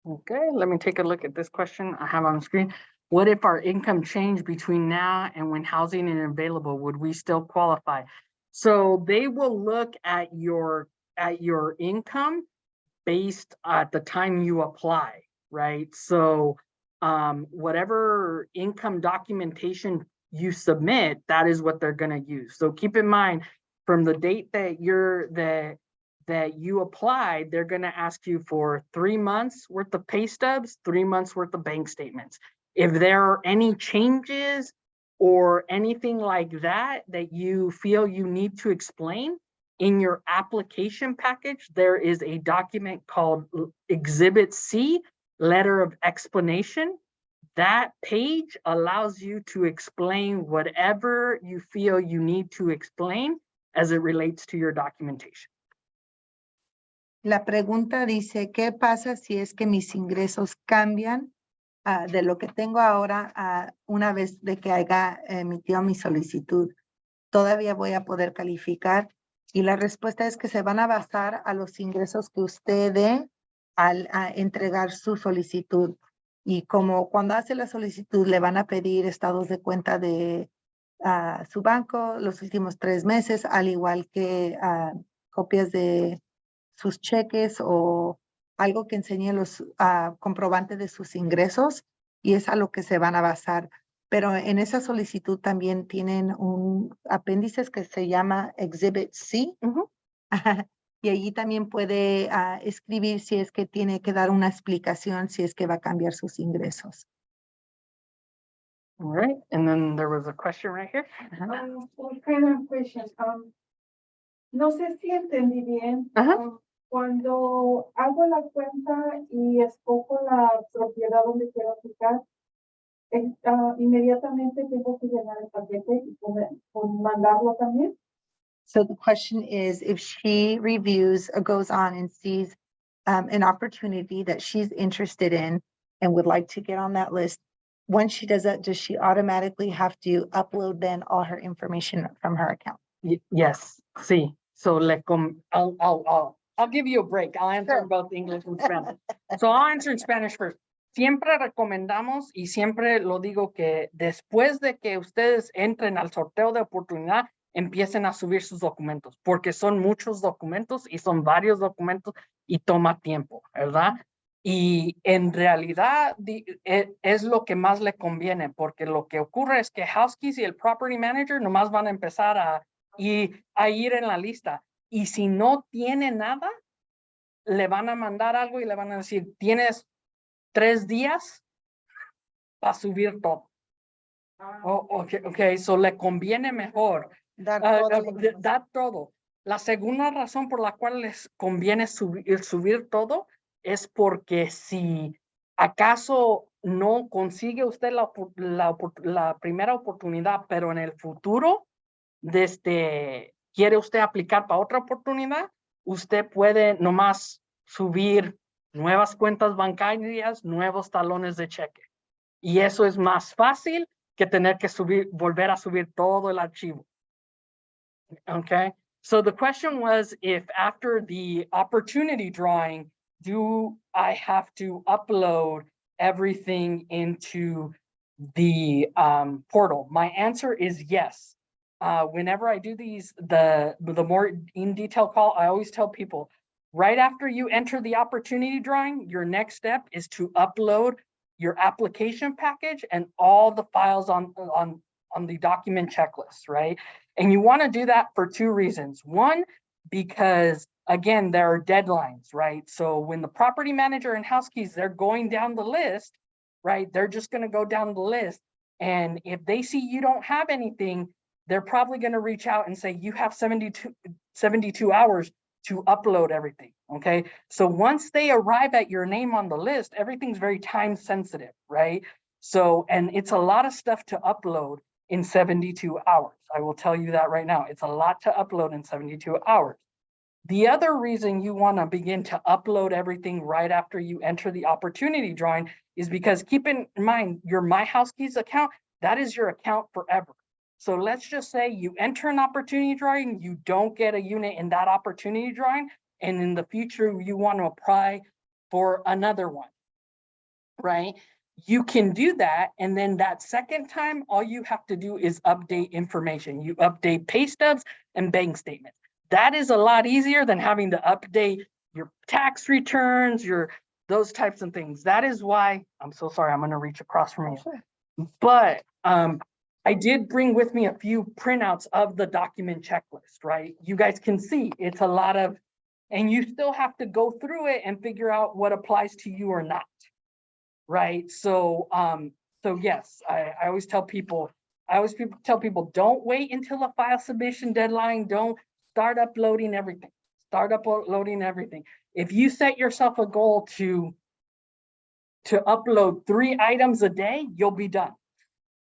Okay, let me take a look at this question I have on screen. What if our income changed between now and when housing is available? Would we still qualify? So they will look at your income based at the time you apply, right? So whatever income documentation you submit, that is what they're going to use. So keep in mind, from the date that you applied, they're going to ask you for 3 months worth of pay stubs, 3 months worth of bank statements. If there are any changes or anything like that that you feel you need to explain, in your application package, there is a document called Exhibit C, Letter of Explanation. That page allows you to explain whatever you feel you need to explain as it relates to your documentation. La pregunta dice, ¿qué pasa si es que mis ingresos cambian de lo que tengo ahora una vez de que haya emitido mi solicitud? ¿Todavía voy a poder calificar? Y la respuesta es que se van a basar a los ingresos que usted dé al entregar su solicitud. Y como cuando hace la solicitud le van a pedir estados de cuenta de su banco los últimos 3 meses, al igual que copias de sus cheques o algo que enseñe los comprobantes de sus ingresos, y es a lo que se van a basar. Pero en esa solicitud también tienen un apéndice que se llama Exhibit C. Y allí también puede escribir si es que tiene que dar una explicación, si es que va a cambiar sus ingresos. All right, and then there was a question right here. What kind of question? No sé si entendí bien. Ajá. Cuando hago la cuenta y escojo la propiedad donde quiero aplicar, inmediatamente tengo que llenar el paquete y mandarlo también. So the question is, if she reviews or goes on and sees an opportunity that she's interested in and would like to get on that list, once she does that, does she automatically have to upload then all her information from her account? Yes, sí. So I'll give you a break. I'll answer Sure. both English and Spanish. So I'll answer in Spanish first. Siempre recomendamos y siempre lo digo que después de que ustedes entren al sorteo de oportunidad, empiecen a subir sus documentos, porque son muchos documentos y son varios documentos y toma tiempo, ¿verdad? Y en realidad es lo que más le conviene, porque lo que ocurre es que Housekeys y el Property Manager nomás van a empezar a ir en la lista. Y si no tiene nada, le van a mandar algo y le van a decir, tienes 3 días para subir todo. Okay, so le conviene mejor. Dar toda la información. Da todo. La segunda razón por la cual les conviene subir todo es porque si acaso no consigue usted la primera oportunidad, pero en el futuro, quiere usted aplicar para otra oportunidad, usted puede nomás subir nuevas cuentas bancarias, nuevos talones de cheque. Y eso es más fácil que tener que volver a subir todo el archivo. Okay, so the question was, if after the opportunity drawing, do I have to upload everything into the portal? My answer is yes. Whenever I do the more in detail call, I always tell people, right after you enter the opportunity drawing, your next step is to upload your application package and all the files on the document checklist, right? And you want to do that for 2 reasons. One, because again, there are deadlines, right? So when the property manager and Housekeys, they're going down the list, right? They're just going to go down the list. And if they see you don't have anything, they're probably going to reach out and say, you have 72 hours to upload everything, okay? So once they arrive at your name on the list, everything's very time sensitive, right? So, and it's a lot of stuff to upload in 72 hours. I will tell you that right now. It's a lot to upload in 72 hours. The other reason you want to begin to upload everything right after you enter the opportunity drawing is because keep in mind, your My Housekeys account, that is your account forever. So let's just say you enter an opportunity drawing, you don't get a unit in that opportunity drawing, and in the future you want to apply for another one, right? You can do that, and then that second time, all you have to do is update information. You update pay stubs and bank statements. That is a lot easier than having to update your tax returns, those types of things. That is why, I'm so sorry, I'm gonna reach across from you. But I did bring with me a few printouts of the document checklist, right? You guys can see it's a lot of, and you still have to go through it and figure out what applies to you or not, right? So, so yes, I always tell people, don't wait until a file submission deadline. Don't start uploading everything. Start uploading everything. If you set yourself a goal to upload 3 items a day, you'll be done.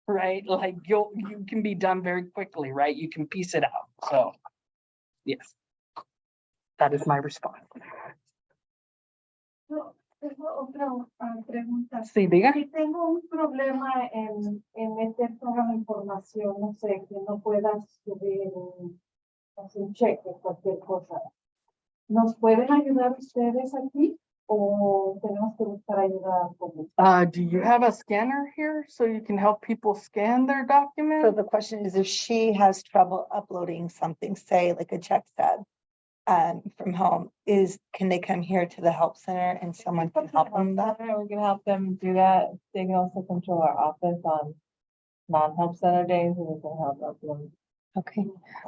Right, like you can be done very quickly, right? You can piece it out. So yes, that is my response. No, tengo otra pregunta. Sí, diga. Si tengo un problema en meter toda la información, no sé, que no puedas subir un cheque, cualquier cosa, ¿nos pueden ayudar ustedes aquí o tenemos que buscar ayuda como? Do you have a scanner here so you can help people scan their So document? the question is, if she has trouble uploading something, say like a check stub from home, can they come here to the help center and someone can help them that? We can help them do that. They can also come to our office on non-help center days and we can help upload. Okay.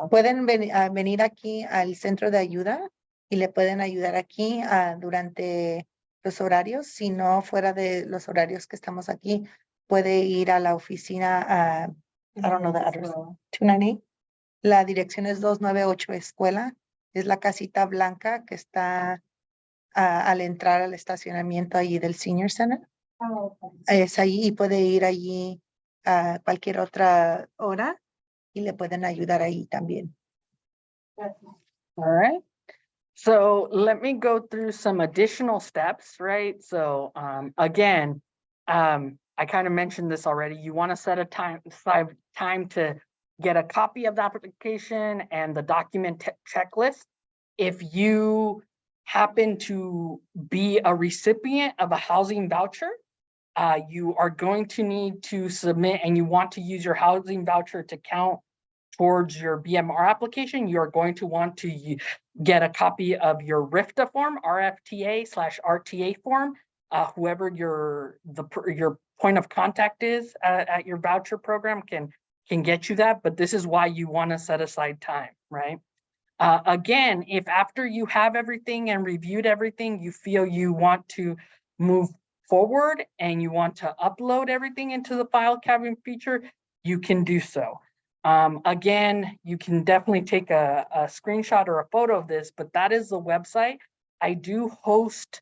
Pueden venir aquí al centro de ayuda y le pueden ayudar aquí durante los horarios. Si no fuera de los horarios que estamos aquí, puede ir a la oficina, I don't know the address, 298. La dirección es 298 Escuela Es la casita blanca que está al entrar al estacionamiento allí del Senior Center. Oh, okay. Es ahí y puede ir allí a cualquier otra hora y le pueden ayudar ahí también. All right. So let me go through some additional steps, right? So again, I kind of mentioned this already. You want to set a time to get a copy of the application and the document checklist. If you happen to be a recipient of a housing voucher, you are going to need to submit, and you want to use your housing voucher to count towards your BMR application, you're going to want to get a copy of your RFTA form, RFTA/RTA form. Whoever your point of contact is at your voucher program can get you that, but this is why you want to set aside time, right? Again, if after you have everything and reviewed everything, you feel you want to move forward and you want to upload everything into the file cabinet feature, you can do so. Again, you can definitely take a screenshot or a photo of this, but that is the website. I do host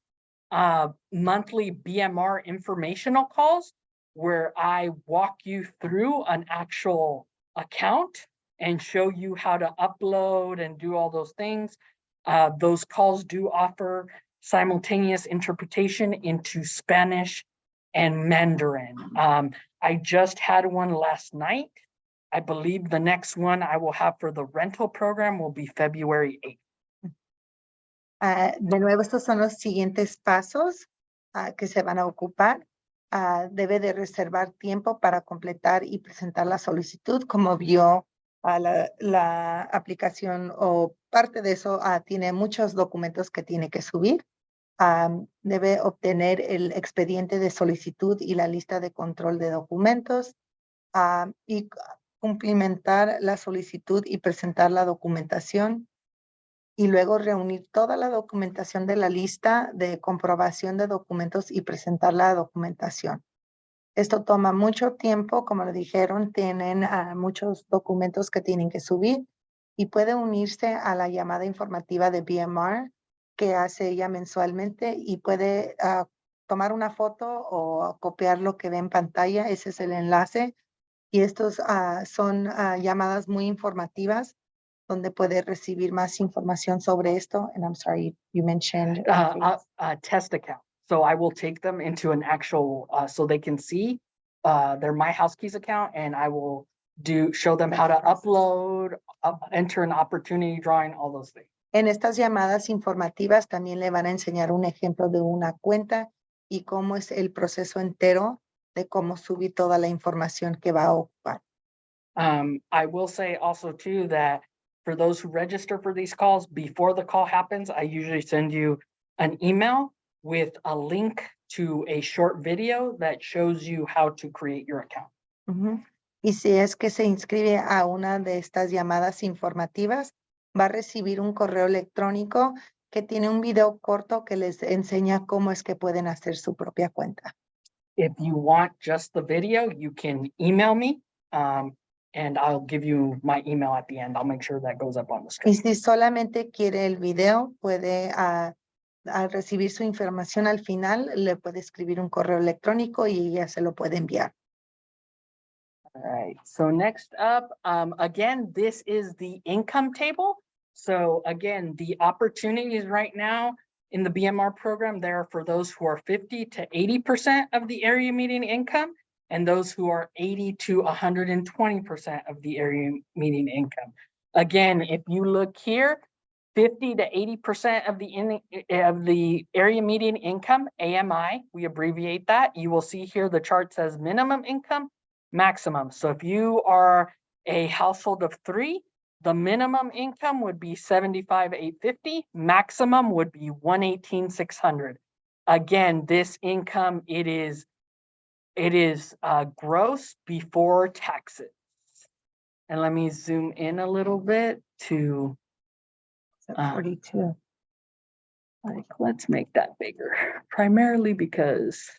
monthly BMR informational calls where I walk you through an actual account and show you how to upload and do all those things. Those calls do offer simultaneous interpretation into Spanish and Mandarin. I just had one last night. I believe the next one I will have for the rental program will be February 8th. De nuevo, estos son los siguientes pasos que se van a ocupar. Debe de reservar tiempo para completar y presentar la solicitud. Como vio la aplicación o parte de eso, tiene muchos documentos que tiene que subir. Debe obtener el expediente de solicitud y la lista de control de documentos y cumplimentar la solicitud y presentar la documentación y luego reunir toda la documentación de la lista de comprobación de documentos y presentar la documentación. Esto toma mucho tiempo, como le dijeron, tienen muchos documentos que tienen que subir y puede unirse a la llamada informativa de BMR que hace ella mensualmente y puede tomar una foto o copiar lo que ve en pantalla. Ese es el enlace. Y estos son llamadas muy informativas donde puede recibir más información sobre esto. And I'm sorry, you mentioned Test account. So I will take them into an actual, so they can see their My House Keys account, and I will show them how to upload, enter an opportunity drawing, all those things. En estas llamadas informativas también le van a enseñar un ejemplo de una cuenta y cómo es el proceso entero de cómo subir toda la información que va a ocupar. I will say also too that for those who register for these calls, before the call happens, I usually send you an email with a link to a short video that shows you how to create your account. Ujú. Y si es que se inscribe a una de estas llamadas informativas, va a recibir un correo electrónico que tiene un video corto que les enseña cómo es que pueden hacer su propia cuenta. If you want just the video, you can email me, and I'll give you my email at the end. I'll make sure that goes up on the Y screen. si solamente quiere el video, puede al recibir su información al final, le puede escribir un correo electrónico y ella se lo puede enviar. All right, so next up, again, this is the income table. So again, the opportunities right now in the BMR program, there are for those who are 50 to 80% of the area median income, and those who are 80 to 120% of the area median income. Again, if you look here, 50 to 80% of the area median income, AMI, we abbreviate that. You will see here the chart says minimum income, maximum. So if you are a household of 3, the minimum income would be 75,850. Maximum would be 118,600. Again, this income, it is gross before taxes. And let me zoom in a little bit to 42. like, let's make that bigger, primarily because,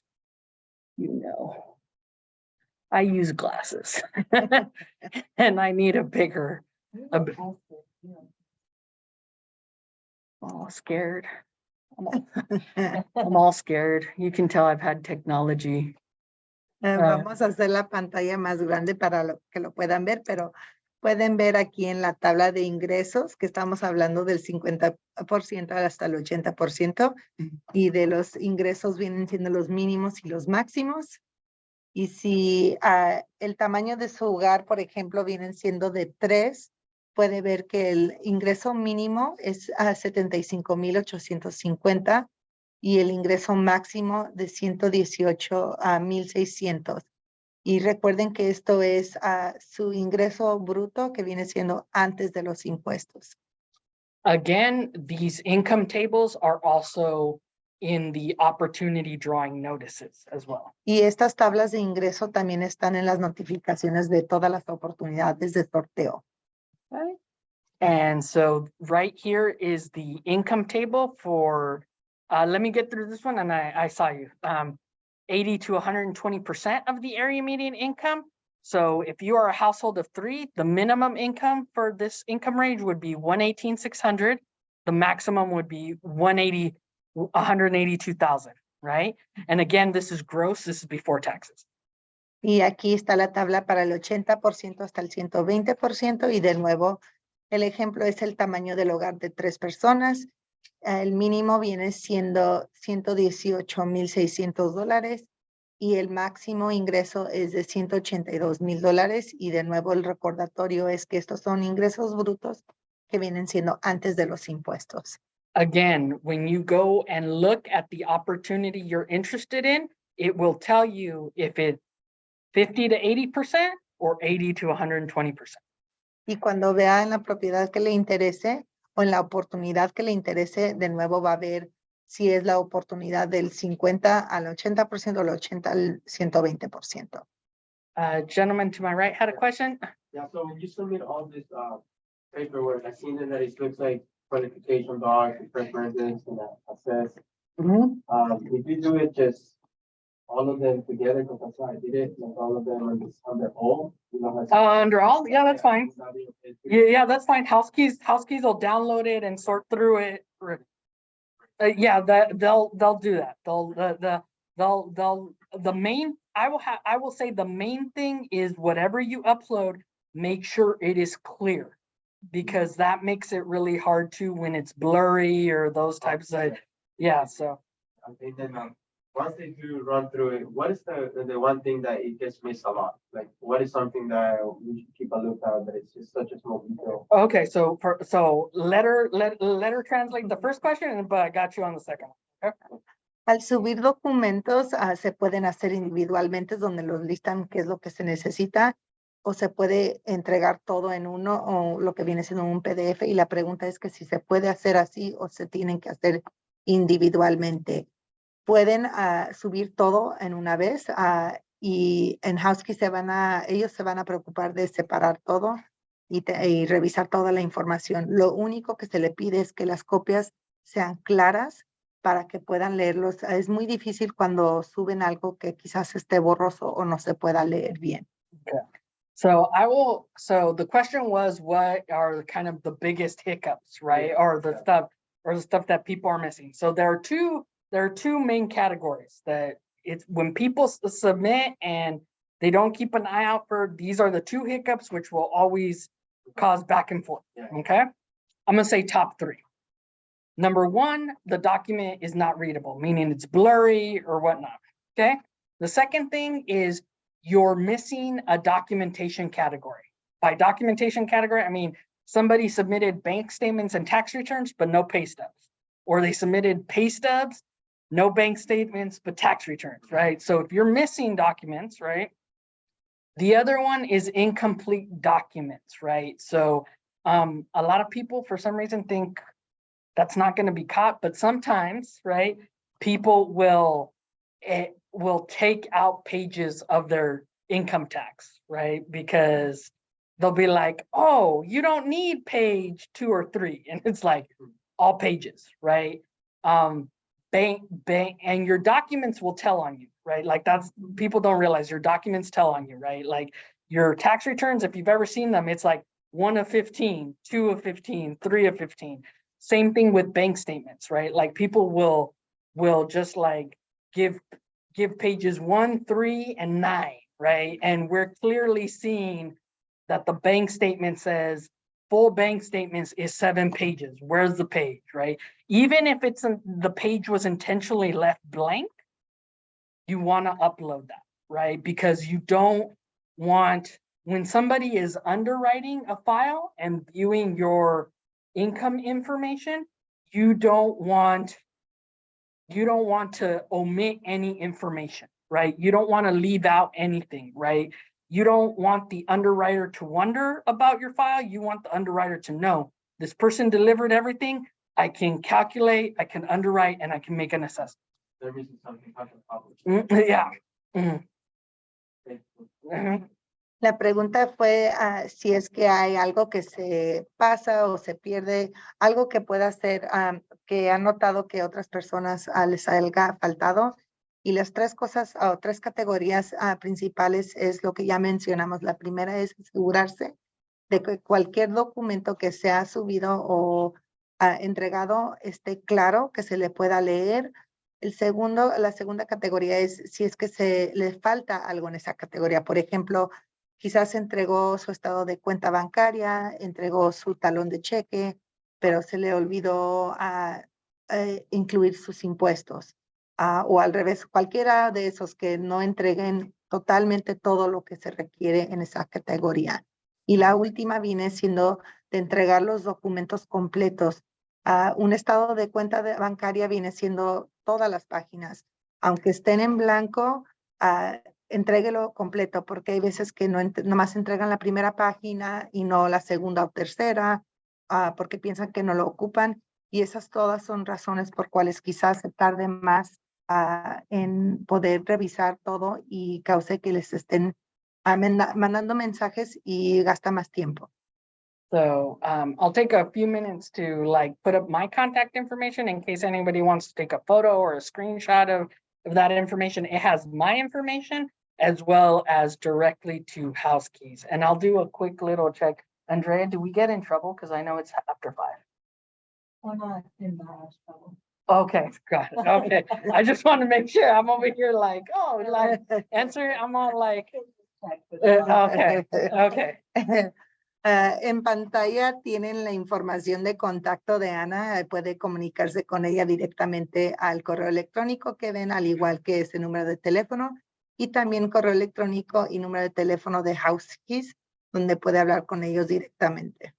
I use glasses and I need a bigger. all scared. I'm all scared. You can tell I've had technology. Vamos a hacer la pantalla más grande para que lo puedan ver, pero pueden ver aquí en la tabla de ingresos que estamos hablando del 50% hasta el 80% y de los ingresos vienen siendo los mínimos y los máximos. Y si el tamaño de su hogar, por ejemplo, vienen siendo de 3, puede ver que el ingreso mínimo es a 75,850 y el ingreso máximo de 118 a 1,600. Y recuerden que esto es su ingreso bruto que viene siendo antes de los impuestos. Again, these income tables are also in the opportunity drawing notices as well. Y estas tablas de ingreso también están en las notificaciones de todas las oportunidades de sorteo. Okay. And so right here is the income table for, let me get through this one and I saw you. 80 to 120% of the area median income. So if you are a household of 3, the minimum income for this income range would be 118,600. The maximum would be 182,000, right? And again, this is gross, this is before taxes. Y aquí está la tabla para el 80% hasta el 120% y de nuevo el ejemplo es el tamaño del hogar de 3 personas. El mínimo viene siendo $118,600 y el máximo ingreso es de $182,000 y de nuevo el recordatorio es que estos son ingresos brutos que vienen siendo antes de los impuestos. Again, when you go and look at the opportunity you're interested in, it will tell you if it's 50 to 80% or 80 to 120%. Y cuando vea en la propiedad que le interese o en la oportunidad que le interese, de nuevo va a ver si es la oportunidad del 50 al 80% o el 80 al 120%. Gentleman to my right had a question. Yeah, so when you submit all this, paperwork, I seen that it looks like qualification docs, preferences, and assess. If you do it just all of them together, because that's how I did it, like all of them on their own, you know. Under all, yeah, that's fine. That'd be okay, too. Yeah, that's fine. House keys will download it and sort through it. Yeah, they'll do that. The main, I will say the main thing is whatever you upload, make sure it is clear. Because that makes it really hard to when it's blurry or those types of, yeah, so. Okay, then, once they do run through it, what is the one thing that it gets missed a lot? Like, what is something that we should keep a lookout, that it's just such a small detail? Okay, so let her translate the first question, but I got you on the second one. Okay? Al subir documentos, se pueden hacer individualmente donde los listan qué es lo que se necesita o se puede entregar todo en uno o lo que viene siendo un PDF y la pregunta es que si se puede hacer así o se tienen que hacer individualmente. Pueden subir todo en una vez y en Housekey ellos se van a preocupar de separar todo y revisar toda la información. Lo único que se le pide es que las copias sean claras para que puedan leerlos. Es muy difícil cuando suben algo que quizás esté borroso o no se pueda leer bien. Okay. So the question was, what are kind of the biggest hiccups, right? Yeah, Or the yeah. stuff that people are missing. So there are two main categories that it's when people submit and they don't keep an eye out for, these are the 2 hiccups, which will always cause back and forth. Yeah. Okay. I'm gonna say top 3. Number 1, the document is not readable, meaning it's blurry or whatnot. Okay. The second thing is you're missing a documentation category. By documentation category, I mean, somebody submitted bank statements and tax returns, but no pay stubs. Or they submitted pay stubs, no bank statements, but tax returns, right? So if you're missing documents, right? The other one is incomplete documents, right? So a lot of people, for some reason, think that's not going to be caught, but sometimes, right? People will take out pages of their income tax, right? Because they'll be like, oh, you don't need page 2 or 3. And it's like all pages, right? Bank, and your documents will tell on you, right? Like that's, people don't realize your documents tell on you, right? Like your tax returns, if you've ever seen them, it's like 1 of 15, 2 of 15, 3 of 15. Same thing with bank statements, right? Like people will just like give pages 1, 3, and 9, right? And we're clearly seeing that the bank statement says full bank statements is 7 pages. Where's the page, right? Even if the page was intentionally left blank, you want to upload that, right? Because you don't want, when somebody is underwriting a file and viewing your income information, you don't want to omit any information, right? You don't want to leave out anything, right? You don't want the underwriter to wonder about your file. You want the underwriter to know this person delivered everything. I can calculate, I can underwrite, and I can make an assessment. There is something happened public. Yeah. Mhm. Mhm. La pregunta fue si es que hay algo que se pasa o se pierde, algo que pueda ser que han notado que otras personas les haya faltado. Y las 3 cosas o 3 categorías principales es lo que ya mencionamos. La primera es asegurarse de que cualquier documento que sea subido o entregado esté claro, que se le pueda leer. La segunda categoría es si es que se le falta algo en esa categoría. Por ejemplo, quizás entregó su estado de cuenta bancaria, entregó su talón de cheque, pero se le olvidó incluir sus impuestos. O al revés, cualquiera de esos que no entreguen totalmente todo lo que se requiere en esa categoría. Y la última viene siendo de entregar los documentos completos. Un estado de cuenta bancaria viene siendo todas las páginas. Aunque estén en blanco, entréguelo completo, porque hay veces que nomás entregan la primera página y no la segunda o tercera, porque piensan que no lo ocupan. Y esas todas son razones por cuales quizás se tarde más en poder revisar todo y cause que les estén mandando mensajes y gasta más tiempo. So I'll take a few minutes to like put up my contact information in case anybody wants to take a photo or a screenshot of that information. It has my information as well as directly to House Keys. And I'll do a quick little check. Andrea, do we get in trouble? Because I know it's after 5. We're not in the house, so. Okay, got it. Okay. I just want to make sure. I'm over here like, oh, like answer. I'm all like, okay, okay. En pantalla tienen la información de contacto de Ana. Puede comunicarse con ella directamente al correo electrónico que ven, al igual que ese número de teléfono, y también correo electrónico y número de teléfono de House Keys, donde puede hablar con ellos directamente.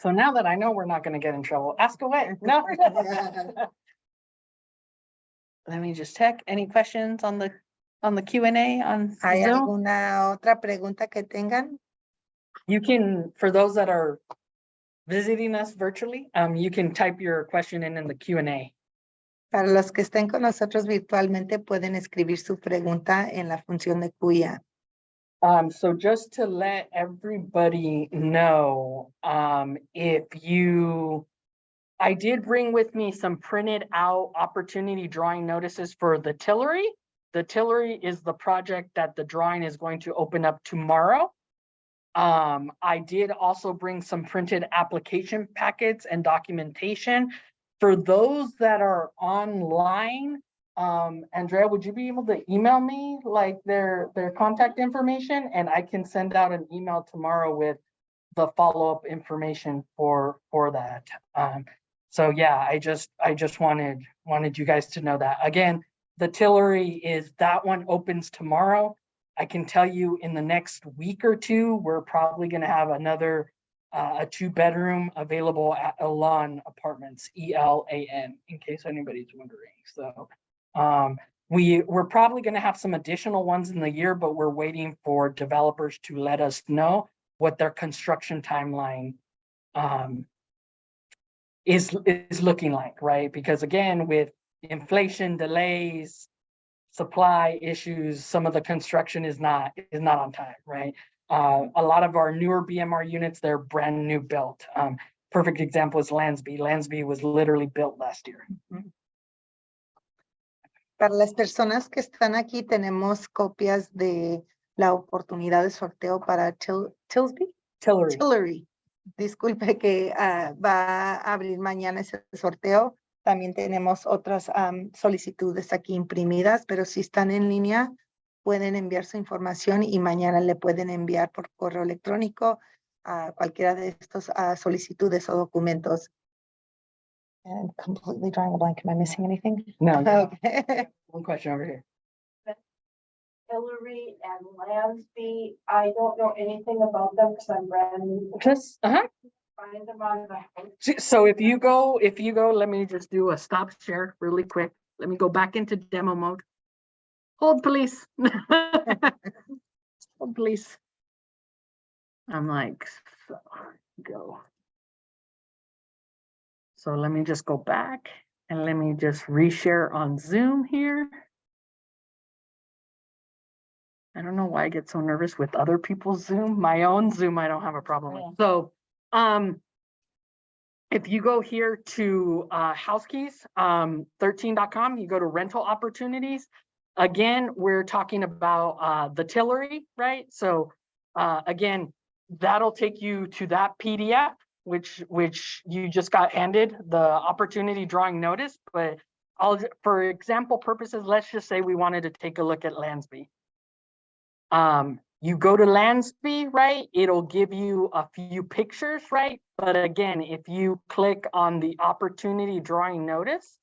So now that I know we're not going to get in trouble, ask away. No. Let me just check. Any questions on the Q&A on ¿Hay Zoom? alguna otra pregunta que tengan? You can, for those that are visiting us virtually, you can type your question in the Q&A. Para los que estén con nosotros virtualmente, pueden escribir su pregunta en la función de cuya. So just to let everybody know, I did bring with me some printed out opportunity drawing notices for the Tillery. The Tillery is the project that the drawing is going to open up tomorrow. I did also bring some printed application packets and documentation. For those that are online, Andrea, would you be able to email me like their contact information, and I can send out an email tomorrow with the follow-up information for that. So yeah, I just wanted you guys to know that. Again, the Tillery that one opens tomorrow. I can tell you in the next week or 2, we're probably going to have another a 2-bedroom available at Elan Apartments, ELAN, in case anybody's wondering. So we're probably going to have some additional ones in the year, but we're waiting for developers to let us know what their construction timeline is looking like, right? Because again, with inflation, delays, supply issues, some of the construction is not on time, right? A lot of our newer BMR units, they're brand new built. Perfect example is Lansby. Lansby was literally built last year. Para las personas que están aquí, tenemos copias de la oportunidad de sorteo para Tillery. Tillery. disculpe que va a abrir mañana ese sorteo. También tenemos otras solicitudes aquí imprimidas, pero si están en línea, pueden enviar su información y mañana le pueden enviar por correo electrónico a cualquiera de estos solicitudes o documentos. And completely drawing a blank. Am I missing anything? No, Okay. one question over here. Hillary and Lansby, I don't know anything about them because I'm brand new. Just, Find them on the house. So if you go, let me just do a stop share really quick. Let me go back into demo mode. Hold, please. Hold, please. I'm like, so, go. So let me just go back and let me just reshare on Zoom here. I don't know why I get so nervous with other people's Zoom. My own Zoom, I don't have a problem with. So, if you go here to HouseKeys, 13.com, you go to rental opportunities. Again, we're talking about the Tillery, right? So again, that'll take you to that PDF, which you just got handed, the opportunity drawing notice. But for example purposes, let's just say we wanted to take a look at Lansby. You go to Lansby, right? It'll give you a few pictures, right? But again, if you click on the opportunity drawing notice,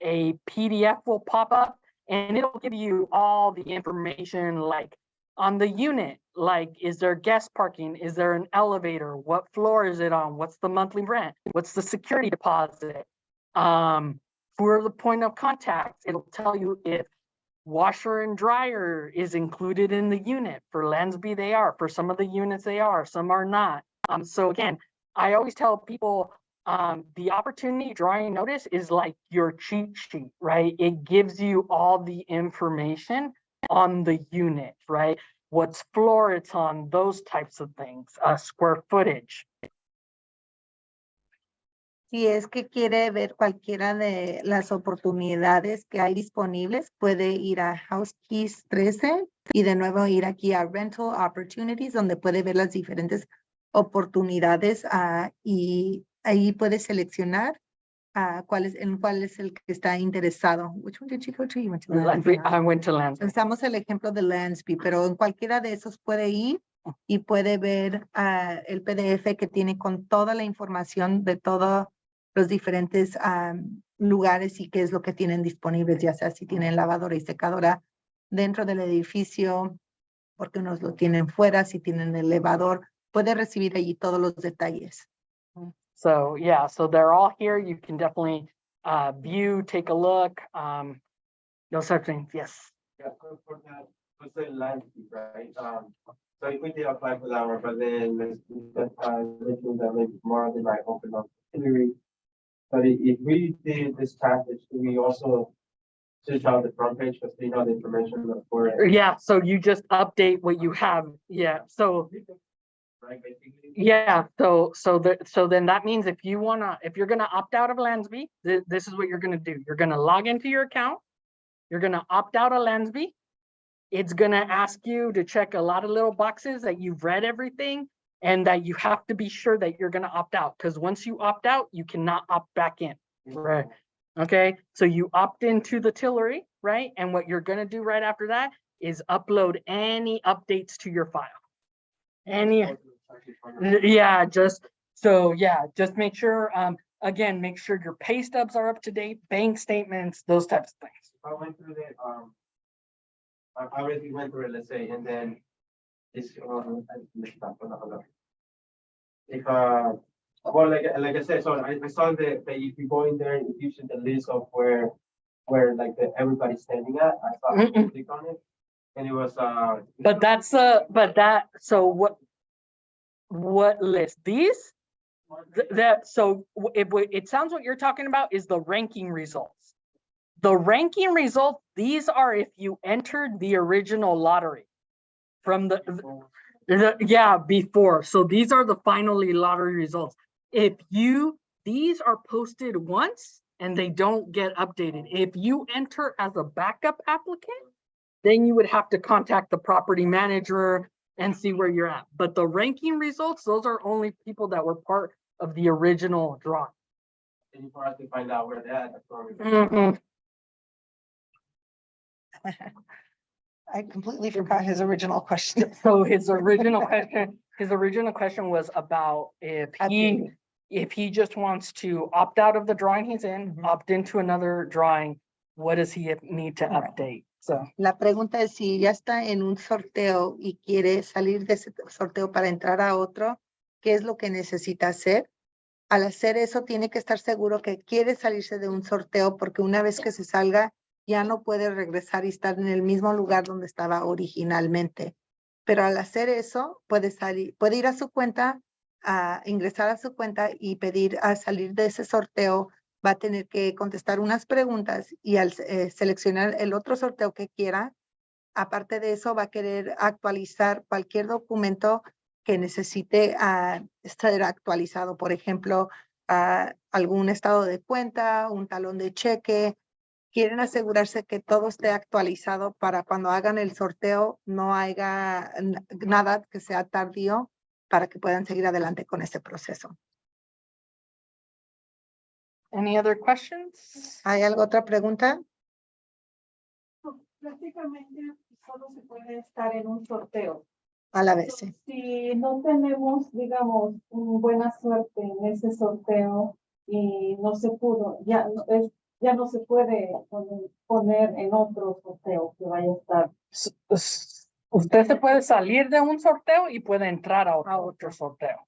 a PDF will pop up and it'll give you all the information like on the unit, like, is there guest parking? Is there an elevator? What floor is it on? What's the monthly rent? What's the security deposit? Who are the point of contacts? It'll tell you if washer and dryer is included in the unit. For Lansby, they are. For some of the units, they are. Some are not. So again, I always tell people the opportunity drawing notice is like your cheat sheet, right? It gives you all the information on the unit, right? What's floor it's on, those types of things, square footage. Si es que quiere ver cualquiera de las oportunidades que hay disponibles, puede ir a HouseKeys 13 y de nuevo ir aquí a Rental Opportunities, donde puede ver las diferentes oportunidades y ahí puede seleccionar en cuál es el que está interesado. Which one did you go to? You went to Lansby. I went to Lansby. Usamos el ejemplo de Lansby, pero en cualquiera de esos puede ir y puede ver el PDF que tiene con toda la información de todos los diferentes lugares y qué es lo que tienen disponibles, ya sea si tienen lavadora y secadora dentro del edificio, porque unos lo tienen fuera, si tienen elevador, puede recibir allí todos los detalles. So yeah, so they're all here. You can definitely view, take a look, those types of things. Yes. Yeah, for that, was the landscape, right? So if we did apply for that one, but then mentioned that maybe tomorrow they might open up Hillary. But if we did this package, do we also switch out the front page to see all the information for it? Yeah, so you just update what you have. Yeah, so Right, basically? yeah, so then that means if you're gonna opt out of Lansby, this is what you're gonna do. You're gonna log into your account. You're gonna opt out of Lansby. It's gonna ask you to check a lot of little boxes that you've read everything and that you have to be sure that you're gonna opt out. Because once you opt out, you cannot opt back in. Right. Okay, so you opt into the Tillery, right? And what you're gonna do right after that is upload any updates to your file. Yeah, just make sure, again, make sure your pay stubs are up to date, bank statements, those types of things. I went through the, I already went through it, let's say, and then it's, if, well, like I said, so I saw that if you go in there, it gives you the list of where like everybody's standing at. I saw I click on it, and it was, But so what list? These? It sounds what you're talking about is the ranking results. The ranking results, these are if you entered the original lottery from before. So these are the finally lottery results. These are posted once and they don't get updated. If you enter as a backup applicant, then you would have to contact the property manager and see where you're at. But the ranking results, those are only people that were part of the original drawing. And for us to find out where they're at, that's where we. Mhm. I completely forgot his original question. So his original question was about Updating. if he just wants to opt out of the drawing he's in, Mhm. opt into another drawing, what does he need to Alright. update? So, La pregunta es si ya está en un sorteo y quiere salir de ese sorteo para entrar a otro, ¿qué es lo que necesita hacer? Al hacer eso, tiene que estar seguro que quiere salirse de un sorteo porque una vez que se salga, ya no puede regresar y estar en el mismo lugar donde estaba originalmente. Pero al hacer eso, puede salir, puede ir a su cuenta, a ingresar a su cuenta y pedir a salir de ese sorteo. Va a tener que contestar unas preguntas y al seleccionar el otro sorteo que quiera, aparte de eso, va a querer actualizar cualquier documento que necesite estar actualizado. Por ejemplo, algún estado de cuenta, un talón de cheque. Quieren asegurarse que todo esté actualizado para cuando hagan el sorteo no haya nada que sea tardío para que puedan seguir adelante con ese proceso. any other questions? ¿Hay alguna otra pregunta? Prácticamente solo se puede estar en un sorteo. A la vez, sí. Si no tenemos, digamos, buena suerte en ese sorteo y no se pudo, ya no se puede poner en otro sorteo que vaya a estar. Usted se puede salir de un sorteo y puede entrar a otro sorteo.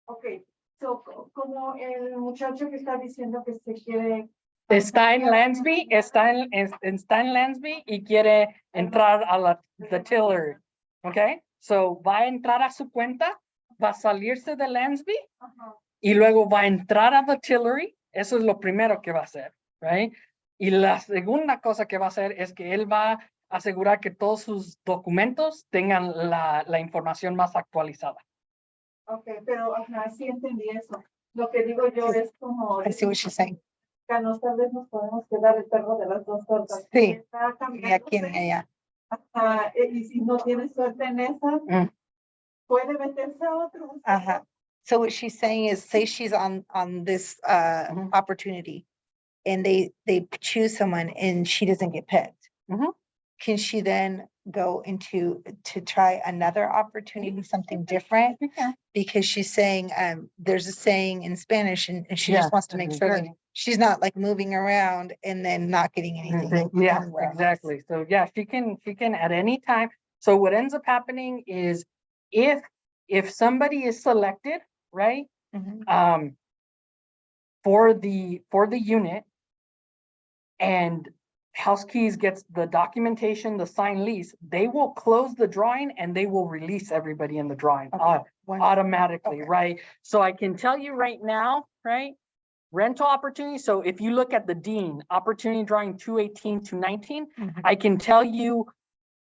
Okay, so como el muchacho que está diciendo que se quiere. Está en Lansby, está en Lansby y quiere entrar a the Tiller. Okay, so va a entrar a su cuenta, va a salirse de Lansby Ajá. y luego va a entrar a the Tillery. Eso es lo primero que va a hacer, right? Y la segunda cosa que va a hacer es que él va a asegurar que todos sus documentos tengan la información más actualizada. Okay, pero ajá, sí entendí eso. Lo que digo yo es como. I see what she's saying. Tal vez nos podemos quedar el perro de las dos tortas. Sí. Está Y cambiando. aquí en ella. Y si no tiene suerte en esa, puede meterse a otro. Ajá. So what she's saying is, say she's on this Mhm. opportunity and they choose someone and she doesn't get picked. Mhm. Can she then go to try another opportunity, something different? Because she's saying, there's a saying in Spanish and she Yeah, just wants to make sure that exactly. she's not like moving around and then not getting anything. Yeah, anywhere else. exactly. So yeah, she can at any time. So what ends up happening is if somebody is selected, right? Mhm. For the unit and House Keys gets the documentation, the signed lease, they will close the drawing and they will release everybody in the drawing Okay. Once- automatically, okay. right? So I can tell you right now, right? Rental opportunity. So if you look at the Dean opportunity drawing 218 to 19, Mhm. I can tell you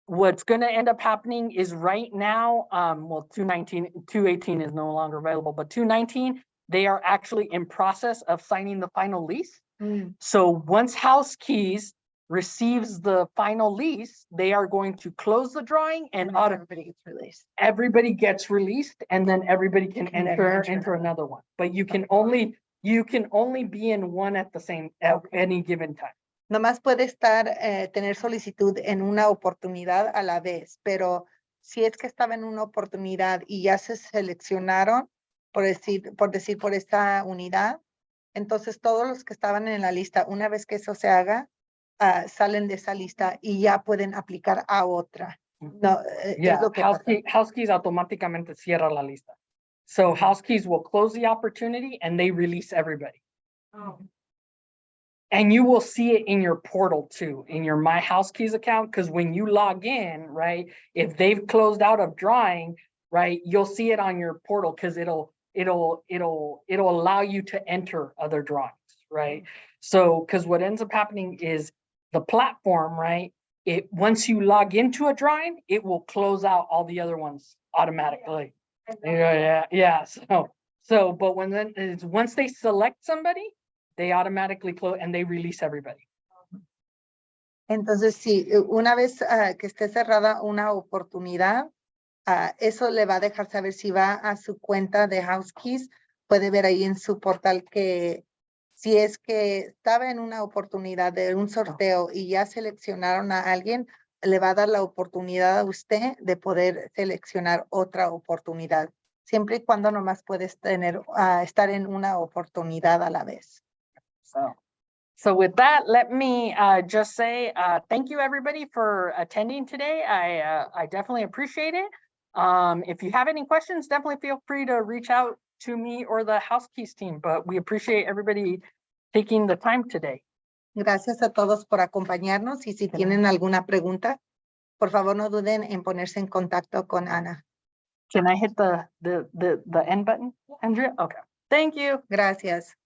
what's going to end up happening is right now, well, 218 is no longer available, but 219, they are actually in process of signing the final lease. Mm. So once House Keys receives the final lease, they are going to close the drawing and then everybody gets released. everybody gets released and then everybody can Can then enter enter into another one. But you can Okay. only be in one at the same, at Okay. any given time. Nomás puede estar, tener solicitud en una oportunidad a la vez, pero si es que estaba en una oportunidad y ya se seleccionaron, por decir por esta unidad, entonces todos los que estaban en la lista, una vez que eso se haga, salen de esa lista y ya pueden aplicar a otra. No, es Yeah, lo que House pasa. House Keys automáticamente cierra la lista. So House Keys will close the opportunity and they release everybody. Oh. And you will see it in your portal too, in your My House Keys account, because when you log in, right, if they've closed out of drawing, right, you'll see it on your portal because it'll allow you to enter other drawings, right? So, because what ends up happening is the platform, right? Once you log into a drawing, it will close out all the other ones automatically. Yeah. So, but once they select somebody, they automatically close and they release everybody. Entonces, sí, una vez que esté cerrada una oportunidad, Eso le va a dejar saber si va a su cuenta de HouseKeys, puede ver ahí en su portal que si es que estaba en una oportunidad de un sorteo y ya seleccionaron a alguien, le va a dar la oportunidad a usted de poder seleccionar otra oportunidad, siempre y cuando nomás puedes estar en una oportunidad a la vez. So with that, let me just say thank you everybody for attending today. I definitely appreciate it. If you have any questions, definitely feel free to reach out to me or the HouseKeys team, but we appreciate everybody taking the time today. Gracias a todos por acompañarnos y si tienen alguna pregunta, por favor no duden en ponerse en contacto con Ana. Can I hit the end button, Andrea? Okay, thank you. Gracias.